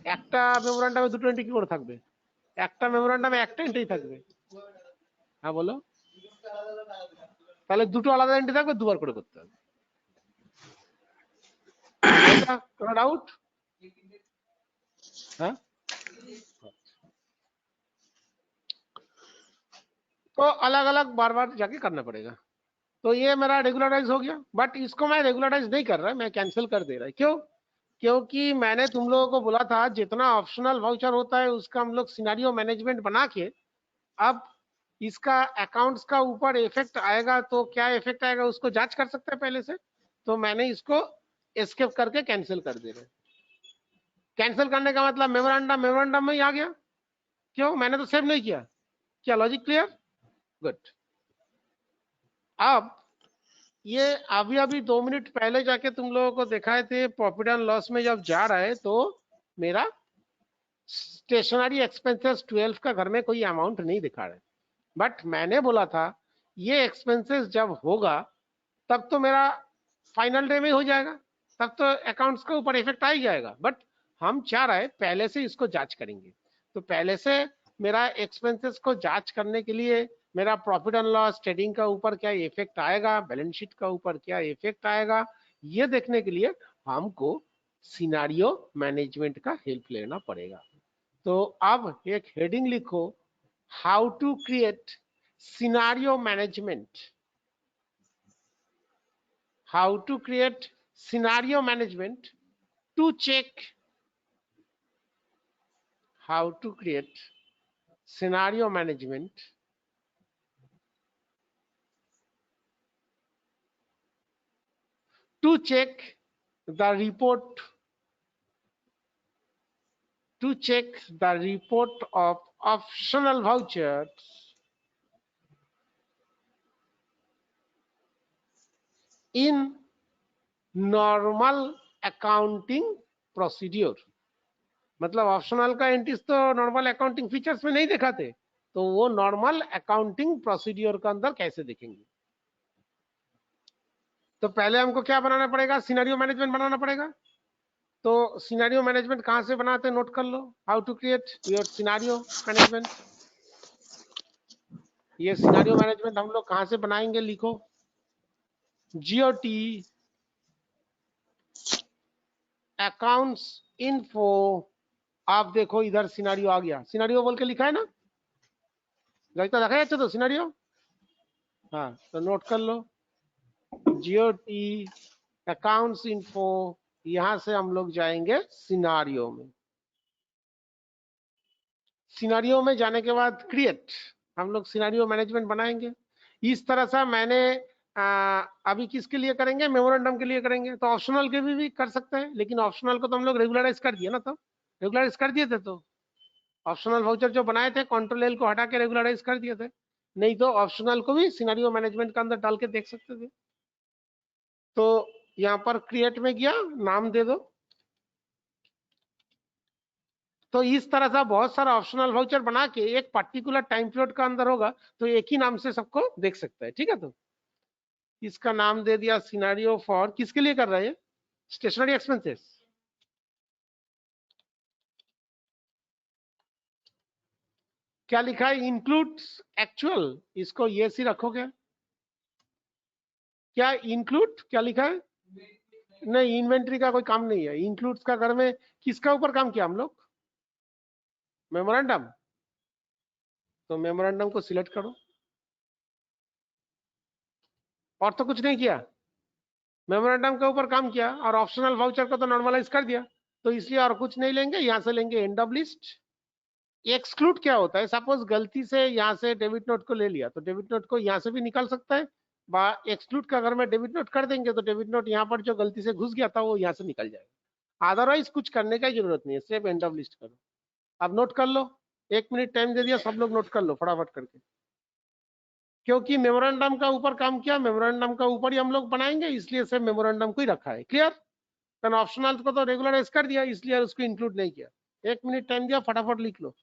S3: একটা মেমোরেন্ডামে দুটো এন্ট্রি কি করে থাকবে? একটা মেমোরেন্ডামে একটা এন্ট্রি থাকবে। হ্যাঁ বলো, তাহলে দুটো আলাদা এন্ট্রি থাকবে, দুবার করে করতে হবে। কোনো ডাউট? हाँ तो अलग अलग बार बार जाके करना पड़ेगा। तो ये मेरा रेगुलराइज हो गया, बट इसको मैं रेगुलराइज नहीं कर रहा, मैं कैंसिल कर दे रहा है। क्यों? क्योंकि मैंने तुम लोगों को बोला था जितना ऑप्शनल वाउचर होता है उसका हम लोग सिनेरियो मैनेजमेंट बना के, अब इसका अकाउंट्स का ऊपर इफेक्ट आएगा तो क्या इफेक्ट आएगा उसको जांच कर सकते हैं पहले से। तो मैंने इसको एस्केप करके कैंसिल कर दे रहे। कैंसिल करने का मतलब मेमोरेंडम में ही आ गया। क्यों? मैंने तो सेव नहीं किया। क्या लॉजिक क्लियर? गुड। अब ये अभी अभी 2 मिनट पहले जाके तुम लोगों को दिखाए थे, प्रॉफिट एंड लॉस में जब जा रहा है तो मेरा स्टेशनरी एक्सपेंसेस 12 का घर में कोई अमाउंट नहीं दिखा रहा है, बट मैंने बोला था ये एक्सपेंसेस जब होगा तब तो मेरा फाइनल डे में हो जाएगा, तब तो अकाउंट्स के ऊपर इफेक्ट आ ही जाएगा। बट हम चाह रहे हैं पहले से इसको जांच करेंगे, तो पहले से मेरा एक्सपेंसेस को जांच करने के लिए मेरा प्रॉफिट एंड लॉस ट्रेडिंग का ऊपर क्या इफेक्ट आएगा, बैलेंस शीट का ऊपर क्या इफेक्ट आएगा, ये देखने के लिए हमको सिनेरियो मैनेजमेंट का हेल्प लेना पड़ेगा। तो अब एक हेडिंग लिखो, how to create scenario management, how to create scenario management to check, how to create scenario management to check the report, to check the report of optional vouchers in normal accounting procedure। मतलब ऑप्शनल का एंट्रीज तो नॉर्मल अकाउंटिंग फीचर्स में नहीं दिखाते, तो वो नॉर्मल अकाउंटिंग प्रोसीड्योर के अंदर कैसे देखेंगे। तो पहले हमको क्या बनाना पड़ेगा, सिनेरियो मैनेजमेंट बनाना पड़ेगा। तो सिनेरियो मैनेजमेंट कहां से बनाते हैं, नोट कर लो, how to create your scenario management. ये सिनेरियो मैनेजमेंट हम लोग कहां से बनाएंगे, लिखो जीओटी अकाउंट्स इन्फो। आप देखो इधर सिनेरियो आ गया, सिनेरियो बोल के लिखा है ना, देखा है अच्छा तो सिनेरियो, हाँ तो नोट कर लो जीओटी अकाउंट्स इन्फो, यहां से हम लोग जाएंगे सिनेरियो में। सिनेरियो में जाने के बाद क्रिएट, हम लोग सिनेरियो मैनेजमेंट बनाएंगे। इस तरह से मैंने अभी किसके लिए करेंगे, मेमोरेंडम के लिए करेंगे। तो ऑप्शनल के भी कर सकते हैं, लेकिन ऑप्शनल को तो हम लोग रेगुलराइज कर दिए ना, तो रेगुलराइज कर दिए थे। तो ऑप्शनल वाउचर जो बनाए थे कंट्रोल एल को हटा के रेगुलराइज कर दिए थे, नहीं तो ऑप्शनल को भी सिनेरियो मैनेजमेंट के अंदर डाल के देख सकते थे। तो यहाँ पर क्रिएट में गया, नाम दे दो। तो इस तरह से बहुत सारा ऑप्शनल वाउचर बना के एक पर्टिकुलर टाइम पीरियड का अंदर होगा, तो एक ही नाम से सबको देख सकता है। ठीक है, तो इसका नाम दे दिया सिनेरियो फॉर, किसके लिए कर रहे हैं, स्टेशनरी एक्सपेंसेस। क्या लिखा है, इंक्लूड्स एक्चुअल, इसको ये सी रखोगे। क्या इंक्लूड क्या लिखा है, नहीं इन्वेंट्री का कोई काम नहीं है। इंक्लूड्स का घर में किसका ऊपर काम किया हम लोग, मेमोरेंडम। तो मेमोरेंडम को सिलेक्ट करो, और तो कुछ नहीं किया, मेमोरेंडम के ऊपर काम किया और ऑप्शनल वाउचर को तो नॉर्मलाइज कर दिया, तो इसलिए और कुछ नहीं लेंगे। यहां से लेंगे एंड ऑफ लिस्ट। एक्सक्लूड क्या होता है, सपोज गलती से यहाँ से डेबिट नोट को ले लिया, तो डेबिट नोट को यहाँ से भी निकाल सकता है। एक्सक्लूड का अगर मैं डेबिट नोट कर देंगे तो डेबिट नोट यहाँ पर जो गलती से घुस गया था वो यहाँ से निकल जाएगा। अदरवाइज कुछ करने का जरूरत नहीं है, सिर्फ एंड ऑफ लिस्ट करो। अब नोट कर लो, 1 मिनट टाइम दे दिया, सब लोग नोट कर लो फटाफट करके, क्योंकि मेमोरेंडम का ऊपर काम किया, मेमोरेंडम का ऊपर ही हम लोग बनाएंगे, इसलिए सिर्फ मेमोरेंडम को ही रखा है। क्लियर, ऑप्शनल को तो रेगुलराइज कर दिया, इसलिए उसको इंक्लूड नहीं किया। 1 मिनट टाइम दिया, फटाफट लिख लो।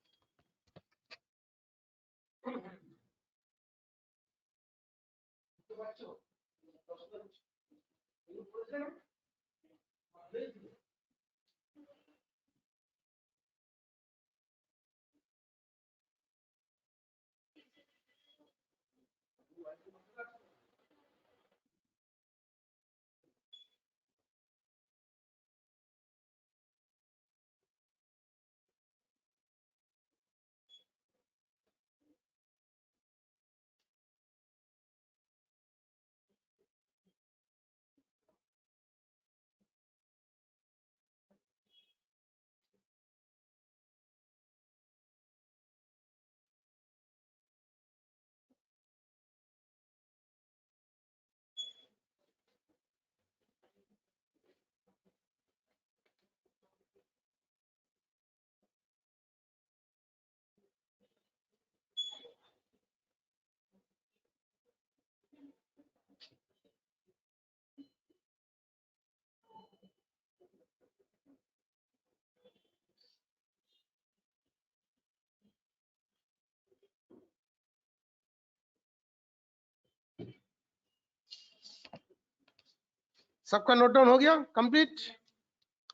S3: सबका नोट डाउन हो गया कंप्लीट,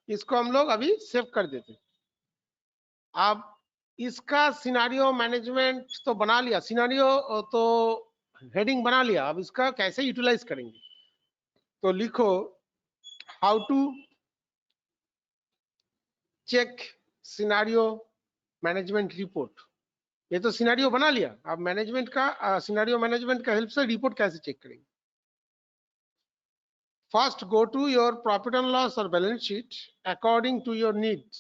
S3: इसको हम लोग अभी सेव कर देते। अब इसका सिनेरियो मैनेजमेंट तो बना लिया, सिनेरियो तो हेडिंग बना लिया, अब इसका कैसे यूटिलाइज करेंगे। तो लिखो how to check scenario management report. ये तो सिनेरियो बना लिया, अब मैनेजमेंट का सिनेरियो मैनेजमेंट का हेल्प से रिपोर्ट कैसे चेक करेंगे। First go to your profit and loss और balance sheet according to your needs.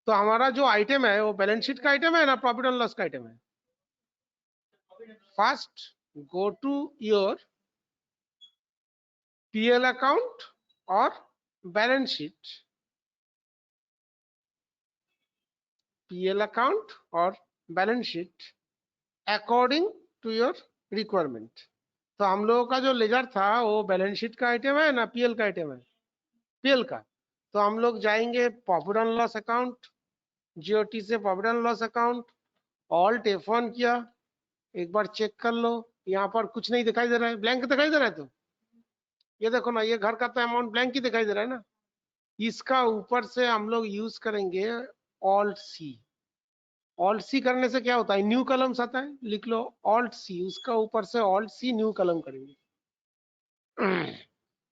S3: तो हमारा जो आइटम है वो बैलेंस शीट का आइटम है ना प्रॉफिट एंड लॉस का आइटम है। First go to your PL account और बैलेंस शीट, पीएल अकाउंट और balance sheet according to your requirement. तो हम लोगों का जो लेजर था वो बैलेंस शीट का आइटम है ना पीएल का आइटम है, पीएल का। तो हम लोग जाएंगे profit and loss account, GOT से profit and loss account, alt F1 किया, एक बार चेक कर लो। यहाँ पर कुछ नहीं दिखाई दे रहा है, ब्लैंक दिखाई दे रहा है। तो ये देखो ना, ये घर का तो अमाउंट ब्लैंक ही दिखाई दे रहा है ना। इसका ऊपर से हम लोग यूज करेंगे ऑल्ट सी। ऑल्ट सी करने से क्या होता है, न्यू कलम्स आता है, लिख लो ऑल्ट सी, उसका ऊपर से ऑल्ट सी न्यू कलम करेंगे।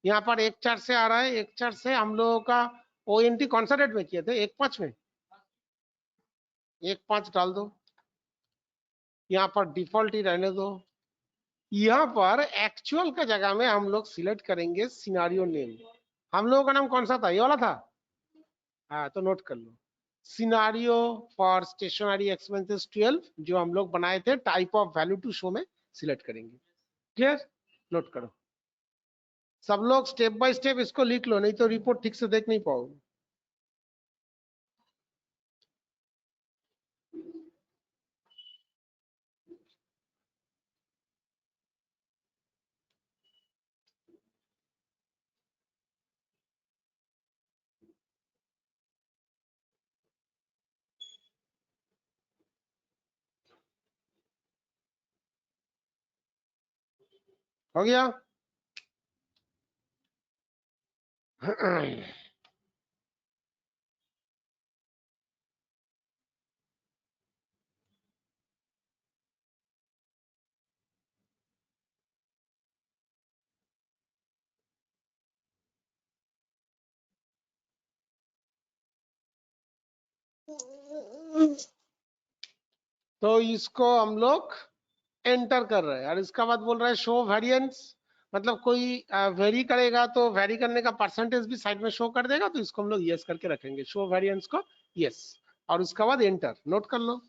S3: यहाँ पर 1/4 से आ रहा है, 1/4 से हम लोगों का ONT कौन सा डेट में किए थे, 1/5 में, 1/5 डाल दो। यहाँ पर डिफॉल्ट ही रहने दो। यहाँ पर एक्चुअल का जगह में हम लोग सिलेक्ट करेंगे सिनारियो नेम। हम लोगों का नाम कौन सा था, ये वाला था। हाँ तो नोट कर लो, सिनारियो फॉर स्टेशनरी एक्सपेंसेस 12 जो हम लोग बनाए थे, type of value to show में सिलेक्ट करेंगे। क्लियर, नोट करो सब लोग, स्टेप बाय स्टेप इसको लिख लो, नहीं तो रिपोर्ट ठीक से देख नहीं पाओगे। हो गया। तो इसको हम लोग एंटर कर रहे हैं और इसका बाद बोल रहा है शो वेरिएंस, मतलब कोई वेरी करेगा तो वेरी करने का परसेंटेज भी साइड में शो कर देगा, तो इसको हम लोग यस करके रखेंगे, शो वेरिएंस को यस, और उसका बाद एंटर। नोट कर लो,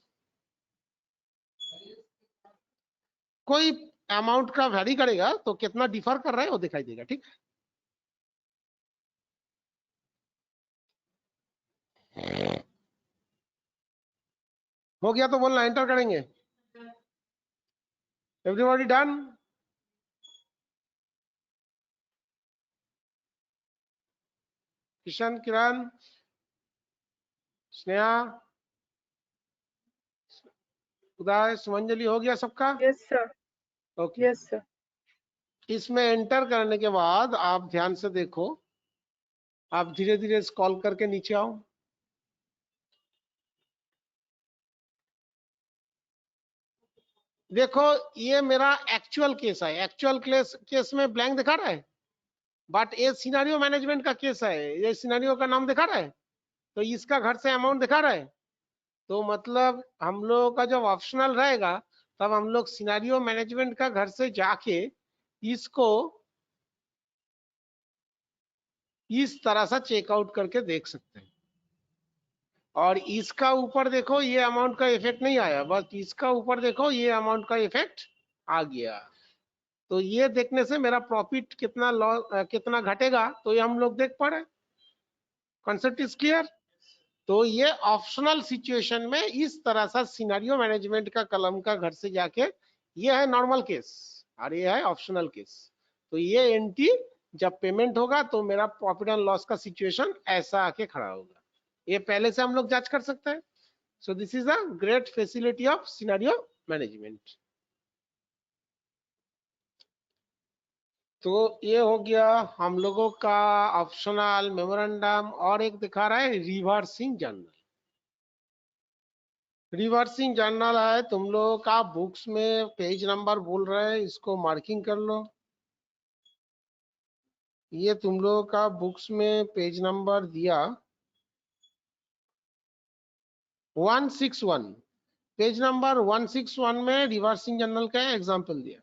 S3: कोई अमाउंट का वेरी करेगा तो कितना डिफर कर रहा है वो दिखाई देगा। ठीक, हो गया तो बोलना एंटर करेंगे। Everybody done. किशन, किरण, स्नेहा, उदय, सुमंजलि, हो गया सबका।
S4: Yes sir,
S3: okay,
S4: yes sir.
S3: इसमें एंटर करने के बाद आप ध्यान से देखो, आप धीरे धीरे स्क्रॉल करके नीचे आओ। देखो ये मेरा एक्चुअल केस है, एक्चुअल केस में ब्लैंक दिखा रहा है, बट ये सिनेरियो मैनेजमेंट का केस है, ये सिनेरियो का नाम दिखा रहा है, तो इसका घर से अमाउंट दिखा रहा है। तो मतलब हम लोगों का जब ऑप्शनल रहेगा तब हम लोग सिनेरियो मैनेजमेंट का घर से जाके इसको इस तरह से चेकआउट करके देख सकते हैं। और इसका ऊपर देखो ये अमाउंट का इफेक्ट नहीं आया, बस इसका ऊपर देखो ये अमाउंट का इफेक्ट आ गया। तो ये देखने से मेरा प्रॉफिट कितना कितना घटेगा तो ये हम लोग देख पा रहे हैं। Concept is clear. तो ये ऑप्शनल सिचुएशन में इस तरह सा सिनेरियो मैनेजमेंट का कलम का घर से जाके, ये है नॉर्मल केस और ये है ऑप्शनल केस। तो ये एंट्री जब पेमेंट होगा तो मेरा प्रॉफिट एंड लॉस का सिचुएशन ऐसा आके खड़ा होगा, ये पहले से हम लोग जांच कर सकते हैं। So this is a great facility of scenario management. तो ये हो गया हम लोगों का ऑप्शनल मेमोरेंडम, और एक दिखा रहा है रिवर्सिंग जर्नल। रिवर्सिंग जर्नल है तुम लोगों का बुक्स में पेज नंबर बोल रहे हैं, इसको मार्किंग कर लो। ये तुम लोगों का बुक्स में पेज नंबर दिया, 161 पेज नंबर 161 में रिवर्सिंग जर्नल का एग्जाम्पल दिया।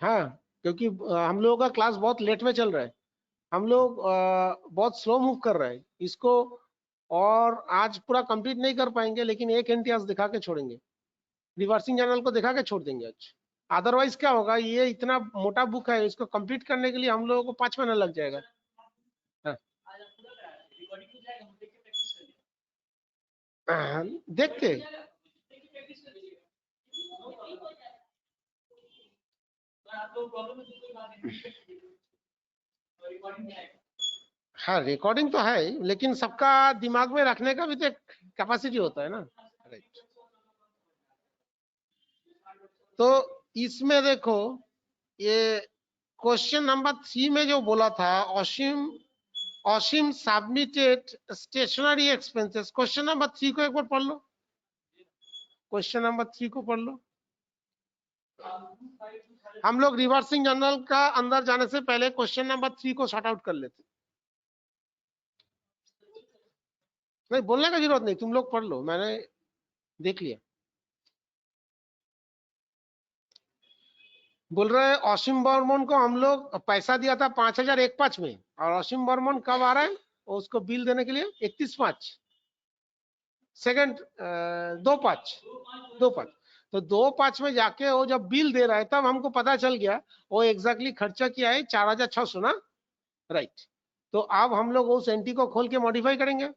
S3: हाँ, क्योंकि हम लोगों का क्लास बहुत लेट में चल रहा है, हम लोग बहुत स्लो मूव कर रहे हैं इसको, और आज पूरा कंप्लीट नहीं कर पाएंगे, लेकिन एक एंट्री आज दिखा के छोड़ेंगे, रिवर्सिंग जर्नल को दिखा के छोड़ देंगे आज। अदरवाइज क्या होगा, ये इतना मोटा बुक है, इसको कंप्लीट करने के लिए हम लोगों को 5 महीना लग जाएगा। हाँ, देखते हाँ, रिकॉर्डिंग तो है, लेकिन सबका दिमाग में रखने का भी तो एक कैपेसिटी होता है ना। राइट, तो इसमें देखो, ये क्वेश्चन नंबर 3 में जो बोला था, ऑशिम submitted stationery expenses. Question number 3 को एक बार पढ़ लो, क्वेश्चन नंबर 3 को पढ़ लो। हम लोग रिवर्सिंग जर्नल का अंदर जाने से पहले क्वेश्चन नंबर 3 को सॉर्ट आउट कर लेते। नहीं, बोलने का जरूरत नहीं, तुम लोग पढ़ लो, मैंने देख लिया। बोल रहे हैं ऑशिम बर्मन को हम लोग पैसा दिया था 5015 में, और ऑशिम बर्मन कब आ रहा है उसको बिल देने के लिए 31/5 सेकंड 2/5 तो 2/5 में जाके वो जब बिल दे रहा है तब हमको पता चल गया वो एग्जैक्टली खर्चा किया है 4600 ना। राइट, तो अब हम लोग उस एंट्री को खोल के मॉडिफाई करेंगे।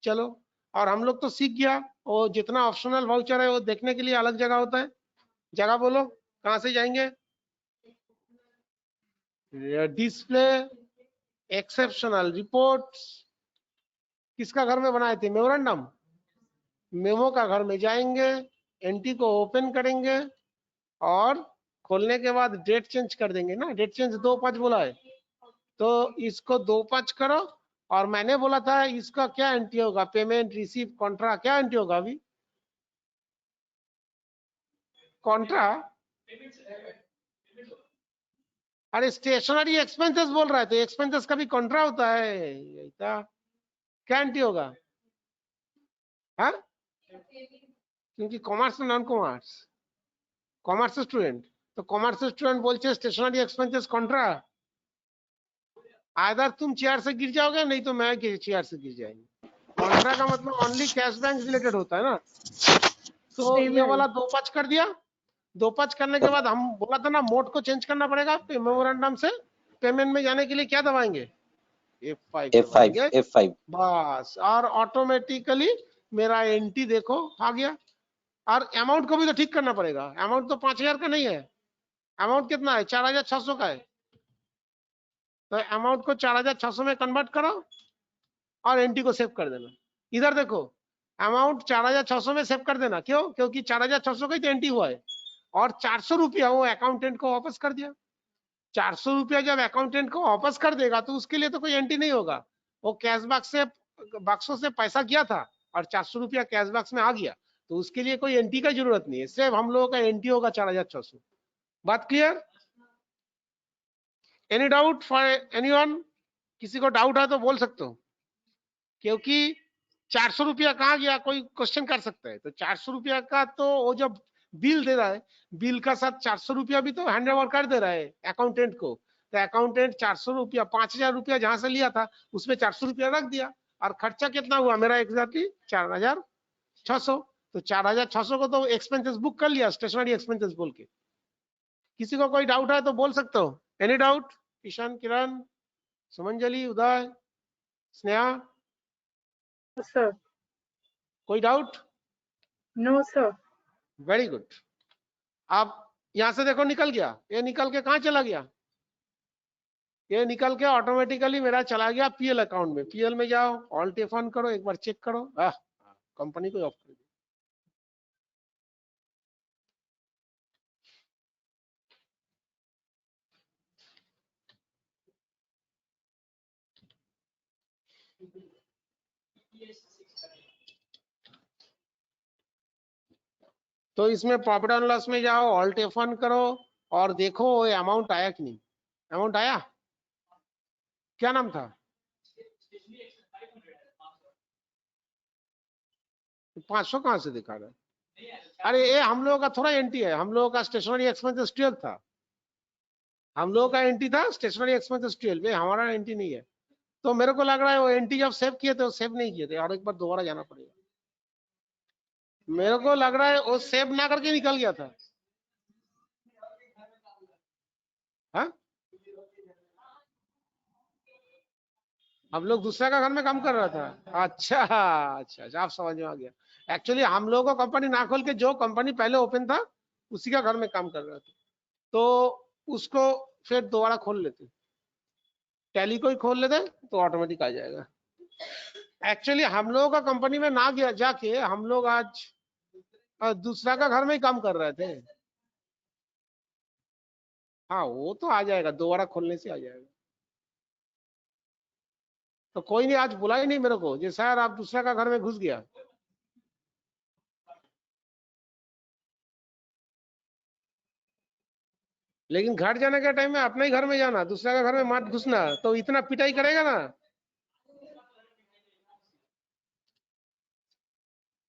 S3: चलो, और हम लोग तो सीख गया, वो जितना ऑप्शनल वाउचर है वो देखने के लिए अलग जगह होता है। जगह बोलो, कहां से जाएंगे? डिस्प्ले एक्सेप्शनल रिपोर्ट्स, किसका घर में बनाए थे? मेमोरेंडम, मेमो का घर में जाएंगे, एंट्री को ओपन करेंगे और खोलने के बाद डेट चेंज कर देंगे ना। डेट चेंज 2/5 बोला है, तो इसको 2/5 करो, और मैंने बोला था इसका क्या एंट्री होगा? पेमेंट, रिसीव, कॉन्ट्रा, क्या एंट्री होगा अभी? कॉन्ट्रा, अरे स्टेशनरी एक्सपेंसेस बोल रहा है, तो एक्सपेंसेस का भी कॉन्ट्रा होता है, क्या एंट्री होगा? हाँ, क्योंकि कॉमर्स में नॉन कॉमर्स, कॉमर्स स्टूडेंट, तो कॉमर्स स्टूडेंट बोलते स्टेशनरी एक्सपेंसेस कॉन्ट्रा। आइदर तुम चेयर से गिर जाओगे, नहीं तो मैं चेयर से गिर जाएंगे। कॉन्ट्रा का मतलब ओनली कैश बैंक रिलेटेड होता है ना। तो ये वाला 2/5 कर दिया। 2/5 करने के बाद हम बोला था ना मोड को चेंज करना पड़ेगा, मेमोरेंडम से पेमेंट में जाने के लिए क्या दबाएंगे? F5 बस, और ऑटोमेटिकली मेरा एंट्री देखो आ गया। और अमाउंट को भी तो ठीक करना पड़ेगा, अमाउंट तो 5000 का नहीं है, अमाउंट कितना है? 4600 का है, तो अमाउंट को 4600 में कन्वर्ट करो और एंट्री को सेव कर देना। इधर देखो, अमाउंट 4600 में सेव कर देना, क्यों? क्योंकि 4600 का ही तो एंट्री हुआ है, और 400 रुपया वो अकाउंटेंट को वापस कर दिया। 400 रुपया जब अकाउंटेंट को वापस कर देगा तो उसके लिए तो कोई एंट्री नहीं होगा, वो कैश बक्सों से पैसा किया था और 400 रुपया कैश बक्स में आ गया, तो उसके लिए कोई एंट्री का जरूरत नहीं है, सिर्फ हम लोगों का एंट्री होगा 4600। बात clear? Any doubt for anyone? किसी को डाउट है तो बोल सकते हो, क्योंकि 400 रुपया कहाँ गया कोई क्वेश्चन कर सकता है। तो 400 रुपया का तो वो जब बिल दे रहा है, बिल का साथ 400 रुपया भी तो हैंड ओवर कर दे रहा है अकाउंटेंट को, तो अकाउंटेंट 400 रुपया, 5000 रुपया जहां से लिया था उसमें 400 रुपया रख दिया, और खर्चा कितना हुआ मेरा? एग्जैक्टली 4600। तो 4600 को तो एक्सपेंसेस बुक कर लिया, स्टेशनरी एक्सपेंसेस बोल के। किसी को कोई डाउट है तो बोल सकते हो। Any doubt? Kishan, Kiran, Sumanjali, Uday, Sneha,
S4: sir.
S3: कोई doubt?
S4: No sir.
S3: Very good. अब यहां से देखो निकल गया, ये निकल के कहां चला गया? ये निकल के ऑटोमेटिकली मेरा चला गया पीएल अकाउंट में। पीएल में जाओ, ऑल्ट F1 करो, एक बार चेक करो, कंपनी को ऑफ कर दो। तो इसमें प्रॉफिट एंड लॉस में जाओ, ऑल्ट F1 करो, और देखो वो अमाउंट आया कि नहीं। अमाउंट आया, क्या नाम था? 500 कहां से दिखा रहा है? अरे ये हम लोगों का थोड़ा एंटी है, हम लोगों का स्टेशनरी एक्सपेंसेस 12 था, हम लोगों का एंटी था स्टेशनरी एक्सपेंसेस 12, ये हमारा एंटी नहीं है। तो मेरे को लग रहा है वो एंटी जब सेव किए थे वो सेव नहीं किए थे, और एक बार दोबारा जाना पड़ेगा। मेरे को लग रहा है वो सेव ना करके निकल गया था। हाँ, हम लोग दूसरे का घर में काम कर रहा था। अच्छा अच्छा अच्छा, आप समझ में आ गया। एक्चुअली हम लोगों को कंपनी ना खोल के जो कंपनी पहले ओपन था उसी का घर में काम कर रहा था, तो उसको फिर दोबारा खोल लेते, टैली को ही खोल लेते तो ऑटोमेटिक आ जाएगा। एक्चुअली हम लोगों का कंपनी में ना गया जाके हम लोग आज दूसरा का घर में ही काम कर रहे थे। हाँ वो तो आ जाएगा, दोबारा खोलने से आ जाएगा। तो कोई नहीं, आज बुला ही नहीं मेरे को, जैसा यार आप दूसरा का घर में घुस गया। लेकिन घर जाने के टाइम में अपने ही घर में जाना, दूसरा का घर में मत घुसना, तो इतना पिटाई करेगा ना।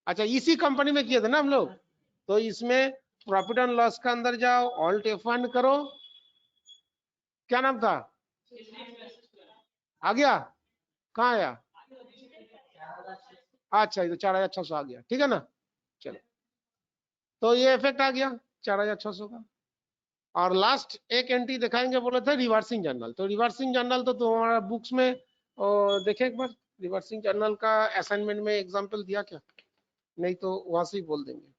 S3: अच्छा, इसी कंपनी में किए थे ना हम लोग, तो इसमें प्रॉफिट एंड लॉस का अंदर जाओ, ऑल्ट F1 करो, क्या नाम था? आ गया? कहाँ आया? अच्छा, ये तो 4600 आ गया, ठीक है ना। चलो, तो ये इफेक्ट आ गया 4600 का। और लास्ट एक एंट्री दिखाएंगे, बोले थे रिवर्सिंग जर्नल। तो रिवर्सिंग जर्नल तो तुम्हारा बुक्स में देखे एक बार, रिवर्सिंग जर्नल का असाइनमेंट में एग्जांपल दिया क्या? नहीं तो वहां से ही बोल देंगे।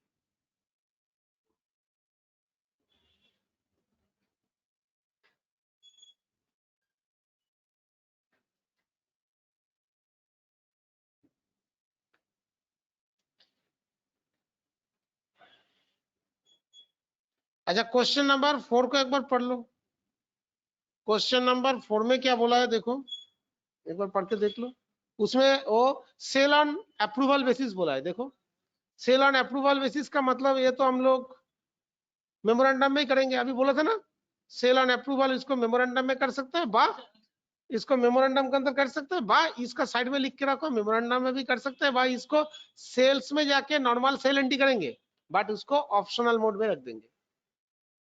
S3: अच्छा, क्वेश्चन नंबर 4 को एक बार पढ़ लो। क्वेश्चन नंबर 4 में क्या बोला है देखो, एक बार पढ़ के देख लो। उसमें वो सेल ऑन अप्रूवल बेसिस बोला है। देखो, सेल ऑन अप्रूवल बेसिस का मतलब ये तो हम लोग मेमोरेंडम में ही करेंगे, अभी बोला था ना, सेल ऑन अप्रूवल इसको मेमोरेंडम में कर सकते हैं, बा इसको मेमोरेंडम के अंदर कर सकते हैं, बा इसका साइड में लिख के रखो मेमोरेंडम में भी कर सकते हैं, बा इसको सेल्स में जाके नॉर्मल सेल एंट्री करेंगे, बट उसको ऑप्शनल मोड में रख देंगे।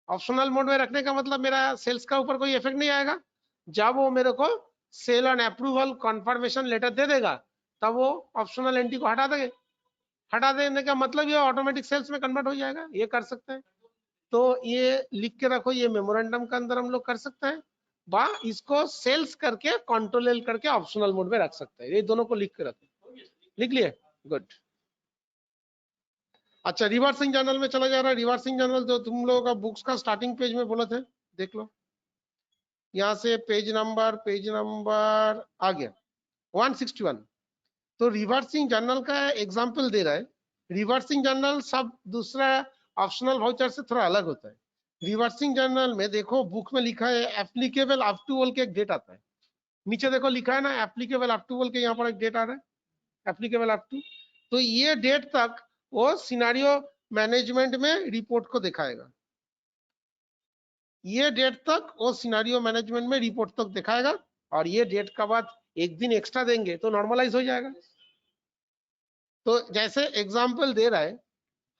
S3: ऑप्शनल मोड में रखने का मतलब मेरा सेल्स का ऊपर कोई इफेक्ट नहीं आएगा। जब वो मेरे को sale on approval confirmation letter दे देगा तब वो ऑप्शनल एंट्री को हटा देंगे। हटा देने का मतलब ये ऑटोमेटिक सेल्स में कन्वर्ट हो जाएगा, ये कर सकते हैं। तो ये लिख के रखो, ये मेमोरेंडम के अंदर हम लोग कर सकते हैं, बा इसको सेल्स करके कंट्रोल एल करके ऑप्शनल मोड में रख सकते हैं। ये दोनों को लिख के रखो, लिख लिए? गुड। अच्छा, रिवर्सिंग जर्नल में चला जा रहा है। रिवर्सिंग जर्नल जो तुम लोगों का बुक्स का स्टार्टिंग पेज में बोले थे, देख लो यहाँ से पेज नंबर आ गया 161। तो रिवर्सिंग जर्नल का एग्जांपल दे रहा है। रिवर्सिंग जर्नल सब दूसरा ऑप्शनल वाउचर से थोड़ा अलग होता है। रिवर्सिंग जर्नल में देखो बुक में लिखा है एप्लीकेबल अप टू ऑल के एक डेट आता है, नीचे देखो लिखा है ना एप्लीकेबल अप टू ऑल के, यहाँ पर एक डेट आ रहा है एप्लीकेबल अप टू। तो ये डेट तक वो सिनेरियो मैनेजमेंट में रिपोर्ट को दिखाएगा, ये डेट तक वो सिनेरियो मैनेजमेंट में रिपोर्ट तक दिखाएगा, और ये डेट का बाद एक दिन एक्स्ट्रा देंगे तो नॉर्मलाइज हो जाएगा। तो जैसे एग्जांपल दे रहा है,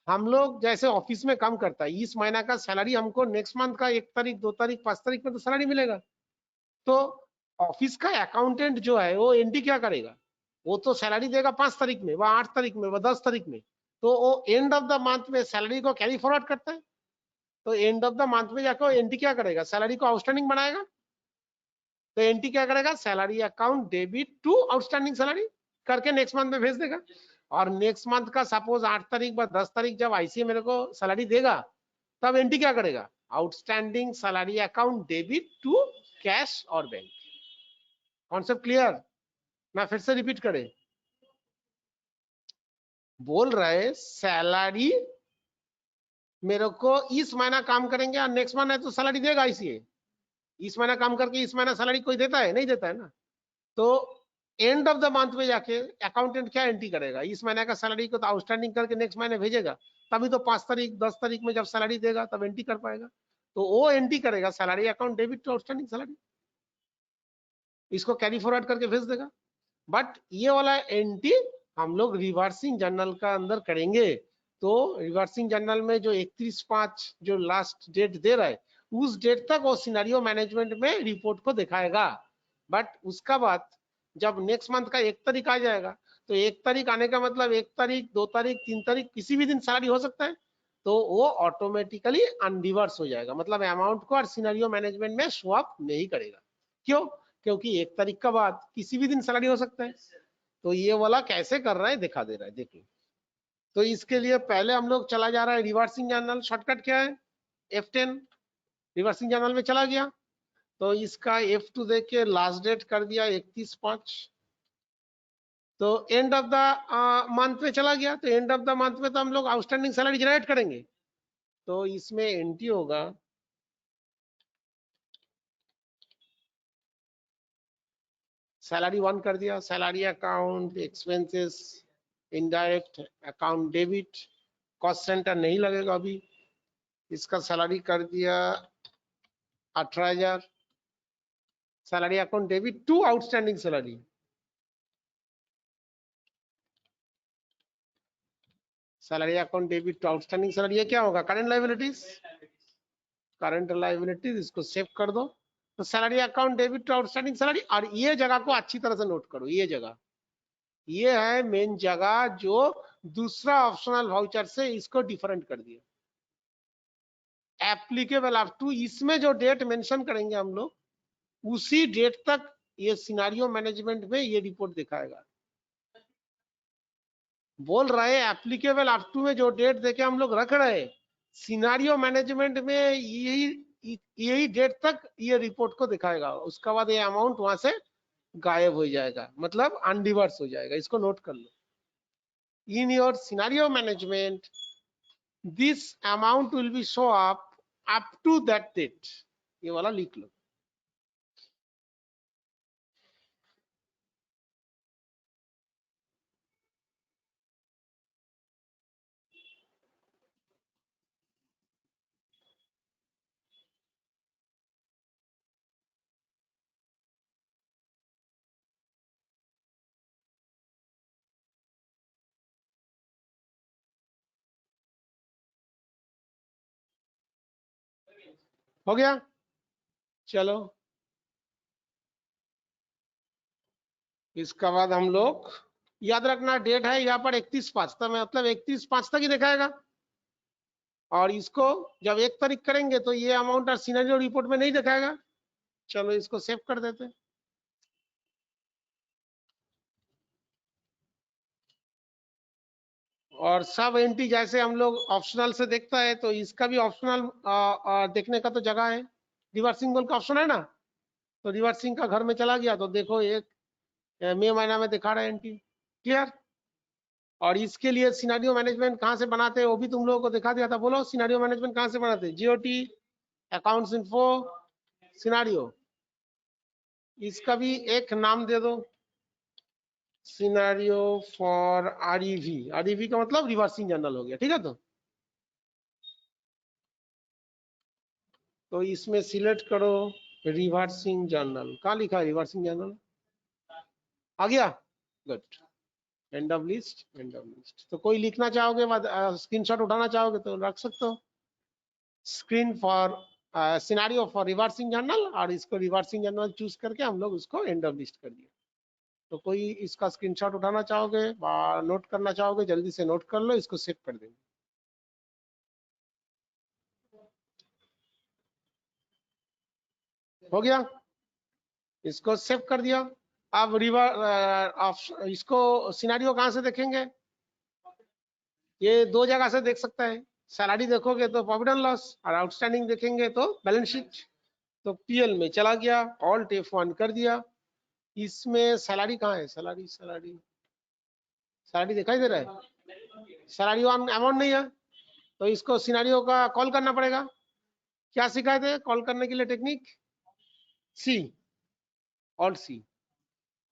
S3: हम लोग जैसे ऑफिस में काम करता है, इस महीना का सैलरी हमको नेक्स्ट मंथ का 1 तारीख 2 तारीख 5 तारीख में तो सैलरी मिलेगा। तो ऑफिस का अकाउंटेंट जो है वो एंट्री क्या करेगा, वो तो सैलरी देगा 5 तारीख में, वह 8 तारीख में, वह 10 तारीख में, तो वो एंड ऑफ द मंथ में सैलरी को कैरी फॉरवर्ड करता है। तो एंड ऑफ द मंथ में जाकर एंट्री क्या करेगा, सैलरी को आउटस्टैंडिंग बनाएगा। तो एंट्री क्या करेगा, salary account debit to outstanding salary करके नेक्स्ट मंथ में भेज देगा। और नेक्स्ट मंथ का सपोज 8 तारीख या 10 तारीख जब आईसीए मेरे को सैलरी देगा, तब एंट्री क्या करेगा, outstanding salary account debit to cash और बैंक। Concept clear? मैं फिर से रिपीट करें, बोल रहे सैलरी मेरे को इस महीना काम करेंगे और नेक्स्ट महीना तो सैलरी देगा आईसीए, इस महीना काम करके इस महीना सैलरी कोई देता है? नहीं देता है ना। तो एंड ऑफ द मंथ में जाके अकाउंटेंट क्या एंट्री करेगा, इस महीने का सैलरी को तो आउटस्टैंडिंग करके नेक्स्ट महीने भेजेगा, तभी तो 5 तारीख 10 तारीख में जब सैलरी देगा तब एंट्री कर पाएगा। तो वो एंट्री करेगा salary account debit to outstanding salary, इसको कैरी फॉरवर्ड करके भेज देगा। बट ये वाला एंट्री हम लोग रिवर्सिंग जर्नल का अंदर करेंगे। तो रिवर्सिंग जर्नल में जो 31/5 जो लास्ट डेट दे रहा है, उस डेट तक वो सिनेरियो मैनेजमेंट में रिपोर्ट को दिखाएगा। बट उसका बाद जब नेक्स्ट मंथ का 1 तारीख आ जाएगा, तो 1 तारीख आने का मतलब 1 तारीख 2 तारीख 3 तारीख किसी भी दिन सैलरी हो सकता है, तो वो ऑटोमेटिकली अनरिवर्स हो जाएगा, मतलब अमाउंट को और सिनेरियो मैनेजमेंट में स्वैप नहीं करेगा। क्यों? क्योंकि 1 तारीख का बाद किसी भी दिन सैलरी हो सकता है। तो ये वाला कैसे कर रहा है दिखा दे रहा है, देखिए। तो इसके लिए पहले हम लोग चला जा रहा है रिवर्सिंग जर्नल। शॉर्टकट क्या है? F10 रिवर्सिंग जर्नल में चला गया, तो इसका F2 देख के लास्ट डेट कर दिया 31/5। तो एंड ऑफ द मंथ में चला गया, तो एंड ऑफ द मंथ में तो हम लोग आउटस्टैंडिंग सैलरी जनरेट करेंगे। तो इसमें एंट्री होगा सैलरी 1 कर दिया, salary account, expenses, indirect account debit, cost centre नहीं लगेगा अभी। इसका सैलरी कर दिया 18,000, salary account debit to outstanding salary, salary account debit to outstanding salary. ये क्या होगा? करंट लायबिलिटीज, करंट लायबिलिटीज, इसको सेव कर दो। तो salary account debit to outstanding salary, और ये जगह को अच्छी तरह से नोट करो। ये जगह, ये है मेन जगह जो दूसरा ऑप्शनल वाउचर से इसको डिफरेंट कर दिया। एप्लीकेबल अप टू, इसमें जो डेट मेंशन करेंगे हम लोग, उसी डेट तक ये सिनेरियो मैनेजमेंट में ये रिपोर्ट दिखाएगा। बोल रहे हैं एप्लीकेबल अप टू में जो डेट देके हम लोग रख रहे हैं, सिनेरियो मैनेजमेंट में यही डेट तक ये रिपोर्ट को दिखाएगा। उसके बाद ये अमाउंट वहां से गायब हो जाएगा, मतलब अनरिवर्स हो जाएगा। इसको नोट कर लो। In your scenario management this amount will be show up to that date, ये वाला लिख लो। हो गया? चलो, इसका बाद हम लोग याद रखना डेट है यहाँ पर 31/5, तो मतलब 31/5 तक ही दिखाएगा। और इसको जब 1 तारीख करेंगे तो ये अमाउंट और सिनेरियो रिपोर्ट में नहीं दिखाएगा। चलो इसको सेव कर देते हैं। और सब एंट्री जैसे हम लोग ऑप्शनल से देखता है, तो इसका भी ऑप्शनल देखने का तो जगह है। रिवर्सिंग बोल का ऑप्शन है ना, तो रिवर्सिंग का घर में चला गया तो देखो एक मई महीना में दिखा रहा है एंट्री। क्लियर? और इसके लिए सिनेरियो मैनेजमेंट कहाँ से बनाते हैं वो भी तुम लोगों को दिखा दिया था। बोलो सिनेरियो मैनेजमेंट कहाँ से बनाते हैं? GOT, accounts info, scenario. इसका भी एक नाम दे दो, सिनेरियो फॉर आरईवी। आरईवी का मतलब रिवर्सिंग जर्नल हो गया। ठीक है? तो इसमें सिलेक्ट करो रिवर्सिंग जर्नल। कहाँ लिखा है रिवर्सिंग जर्नल? आ गया? Good. End of list, end of list. तो कोई लिखना चाहोगे, स्क्रीनशॉट उठाना चाहोगे तो रख सकते हो। Screen for scenario for reversing journal, और इसको रिवर्सिंग जर्नल चूज करके हम लोग उसको एंड ऑफ लिस्ट कर दिया। तो कोई इसका स्क्रीनशॉट उठाना चाहोगे, नोट करना चाहोगे, जल्दी से नोट कर लो, इसको सेव कर देंगे। हो गया? इसको सेव कर दिया। अब इसको सिनेरियो कहाँ से देखेंगे? ये दो जगह से देख सकता है। सैलरी देखोगे तो प्रॉफिट एंड लॉस, और आउटस्टैंडिंग देखेंगे तो बैलेंस शीट। तो पीएल में चला गया, ऑल्ट F1 कर दिया। इसमें सैलरी कहाँ है? सैलरी, सैलरी, सैलरी दिखाई दे रहा है? सैलरी वन अमाउंट नहीं है, तो इसको सिनेरियो का कॉल करना पड़ेगा। क्या सिखाए थे कॉल करने के लिए टेक्निक? सी, ऑल्ट सी।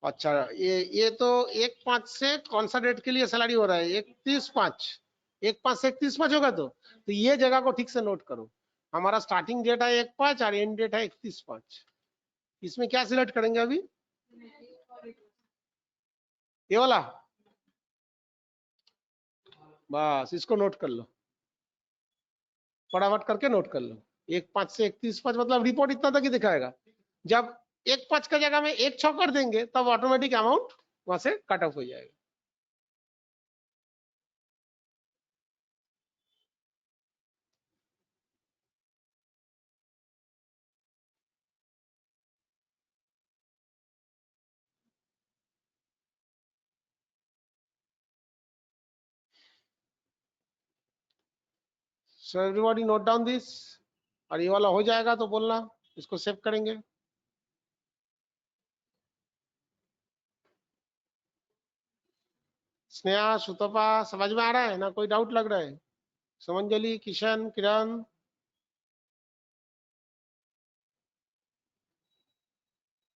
S3: अच्छा, ये तो 1/5 से कौन सा डेट के लिए सैलरी हो रहा है? 31/5, 1/5 से 31/5 होगा। तो ये जगह को ठीक से नोट करो। हमारा स्टार्टिंग डेट है 1/5 और एंड डेट है 31/5। इसमें क्या सिलेक्ट करेंगे अभी? ये वाला, बस इसको नोट कर लो, फटाफट करके नोट कर लो। 1/5 से 31/5 मतलब रिपोर्ट इतना तक ही दिखाएगा। जब 1/5 का जगह में 1/6 कर देंगे तब ऑटोमेटिक अमाउंट वहां से कट ऑफ हो जाएगा। So everybody note down this, और ये वाला हो जाएगा तो बोलना, इसको सेव करेंगे। स्नेहा, सुतपा, समझ में आ रहा है ना? कोई डाउट लग रहा है? सुमंजलि, किशन, किरण,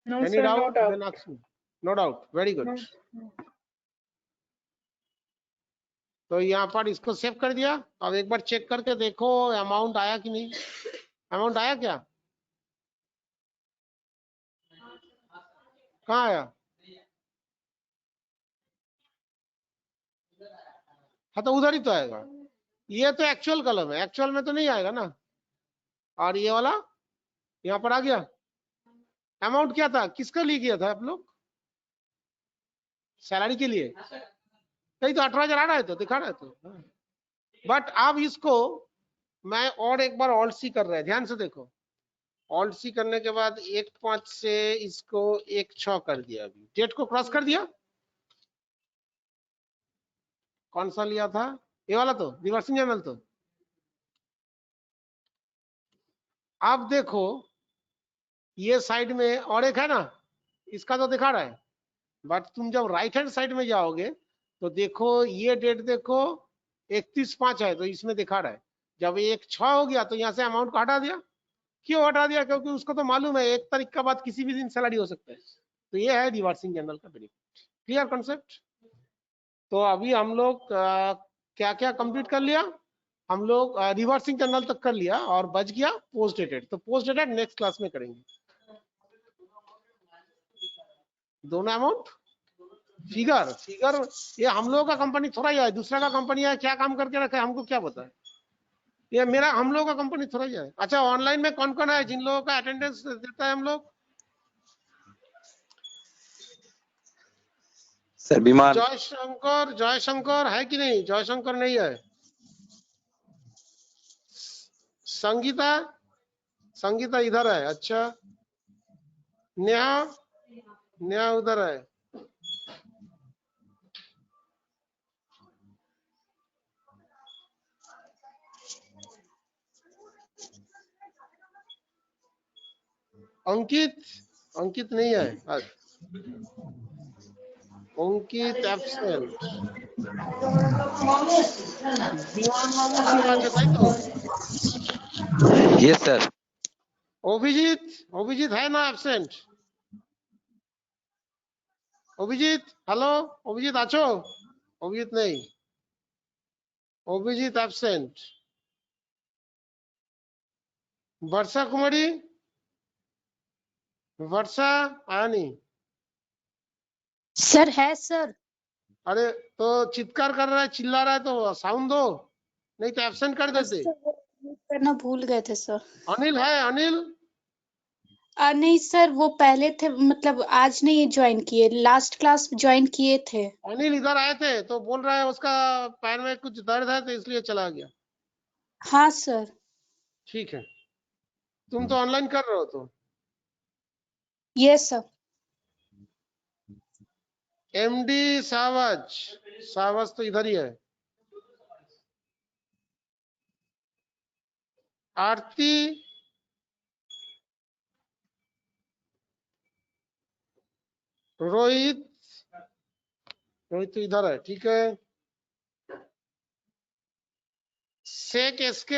S5: No,
S3: any
S5: sir, no
S3: doubt?
S5: doubt.
S3: Then ask me. No doubt. Very good.
S5: No.
S3: तो यहाँ पर इसको सेव कर दिया। अब एक बार चेक करके देखो अमाउंट आया कि नहीं। अमाउंट आया क्या? कहाँ आया? हाँ तो उधर ही तो आएगा। ये तो एक्चुअल कॉलम है, एक्चुअल में तो नहीं आएगा ना। और ये वाला यहाँ पर आ गया। अमाउंट क्या था, किसके लिए किया था आप लोग? सैलरी के लिए। नहीं तो 18,000 आ रहा है, तो दिखा रहा है तो। बट अब इसको मैं और एक बार ऑल्ट सी कर रहा है, ध्यान से देखो। ऑल्ट सी करने के बाद 1/5 से इसको 1/6 कर दिया। अभी डेट को क्रॉस कर दिया। कौन सा लिया था? ये वाला तो रिवर्सिंग जर्नल। तो अब देखो ये साइड में और एक है ना, इसका तो दिखा रहा है। बट तुम जब राइट हैंड साइड में जाओगे तो देखो ये डेट देखो 31/5 है, तो इसमें दिखा रहा है। जब 1/6 हो गया तो यहाँ से अमाउंट को हटा दिया। क्यों हटा दिया? क्योंकि उसको तो मालूम है 1 तारीख के बाद किसी भी दिन सैलरी हो सकता है। तो ये है रिवर्सिंग जर्नल का बेनिफिट। Clear concept? तो अभी हम लोग क्या क्या कंप्लीट कर लिया? हम लोग रिवर्सिंग जर्नल तक कर लिया और बच गया पोस्ट डेटेड। तो पोस्ट डेटेड नेक्स्ट क्लास में करेंगे। दोनों अमाउंट फिगर ये हम लोगों का कंपनी थोड़ा ही है, दूसरा का कंपनी है, क्या काम करके रखा है हमको क्या पता है। ये मेरा हम लोगों का कंपनी थोड़ा ही है। अच्छा, ऑनलाइन में कौन कौन है जिन लोगों का अटेंडेंस देता है हम लोग?
S2: सर विमान।
S3: जयशंकर है कि नहीं? जयशंकर नहीं है। संगीता इधर है। अच्छा, नेहा उधर है। अंकित नहीं है। Ankit absent.
S2: Yes sir.
S3: Abhijeet है ना एब्सेंट? अभिजीत, हेलो अभिजीत आछो? अभिजीत नहीं, अभिजीत एब्सेंट। वर्षा कुमारी, वर्षा आया नहीं?
S6: सर है सर।
S3: अरे तो चित्कार कर रहा है, चिल्ला रहा है तो साउंड दो, नहीं तो एब्सेंट कर देते।
S6: करना भूल गए थे सर।
S3: अनिल है? अनिल
S6: नहीं सर, वो पहले थे, मतलब आज नहीं ज्वाइन किए, लास्ट क्लास ज्वाइन किए थे।
S3: अनिल इधर आए थे तो बोल रहा है उसका पैर में कुछ दर्द है तो इसलिए चला गया।
S6: हाँ सर।
S3: ठीक है, तुम तो ऑनलाइन कर रहे हो तो।
S6: Yes sir.
S3: एमडी सावज तो इधर ही है। आरती, रोहित तो इधर है। ठीक है, शेख एसके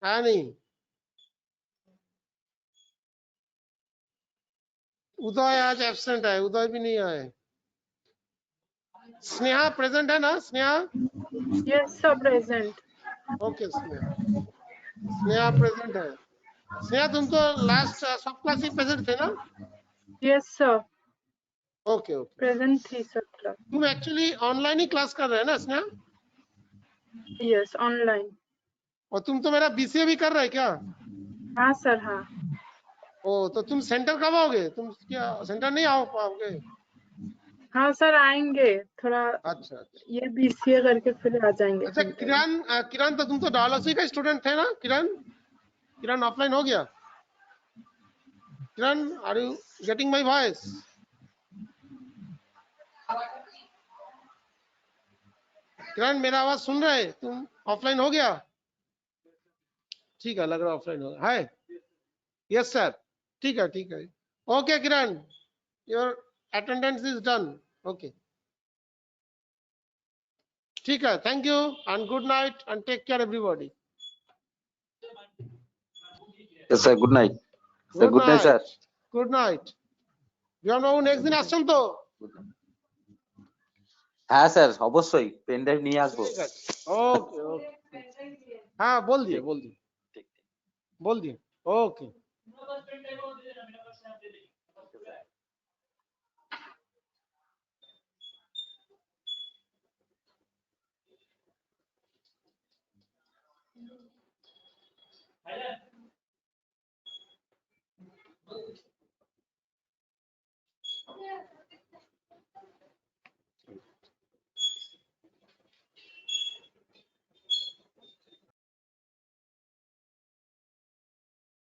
S3: है नहीं? उदय आज एब्सेंट है, उदय भी नहीं आए। स्नेहा प्रेजेंट है ना? Sneha
S5: Yes, sir, present.
S3: Okay Sneha present है। स्नेहा तुम तो लास्ट सब क्लास ही प्रेजेंट थे ना?
S5: Yes sir,
S3: okay okay.
S5: Present थी सर क्लास।
S3: तुम एक्चुअली ऑनलाइन ही क्लास कर रहे हैं ना स्नेहा?
S5: Yes online.
S3: और तुम तो मेरा बीसीए भी कर रहे हैं क्या?
S5: हाँ सर हाँ।
S3: ओ तो तुम सेंटर कब आओगे? तुम क्या सेंटर नहीं आओ पाओगे?
S5: हाँ सर आएंगे थोड़ा,
S3: अच्छा
S5: ये बीसीए करके फिर आ जाएंगे।
S3: अच्छा। किरण तो तुम तो डालहौसी का स्टूडेंट थे ना? किरण ऑफलाइन हो गया? Kiran are you getting my voice? Kiran मेरा आवाज सुन रहे? तुम ऑफलाइन हो गया? ठीक है, लग रहा ऑफलाइन हो गया। हाय यस सर, ठीक है। Okay Kiran, your attendance is done. Okay ठीक है, thank you and good night and take care everybody.
S2: Yes, sir. Good night. Sir, good night, sir.
S3: Good night. Biman babu next দিন আসছেন তো?
S2: হ্যাঁ স্যার, অবশ্যই পেন ড্রাইভ নিয়ে আসবো।
S3: ঠিক আছে, ওকে ওকে। হ্যাঁ বল দিए। ओके।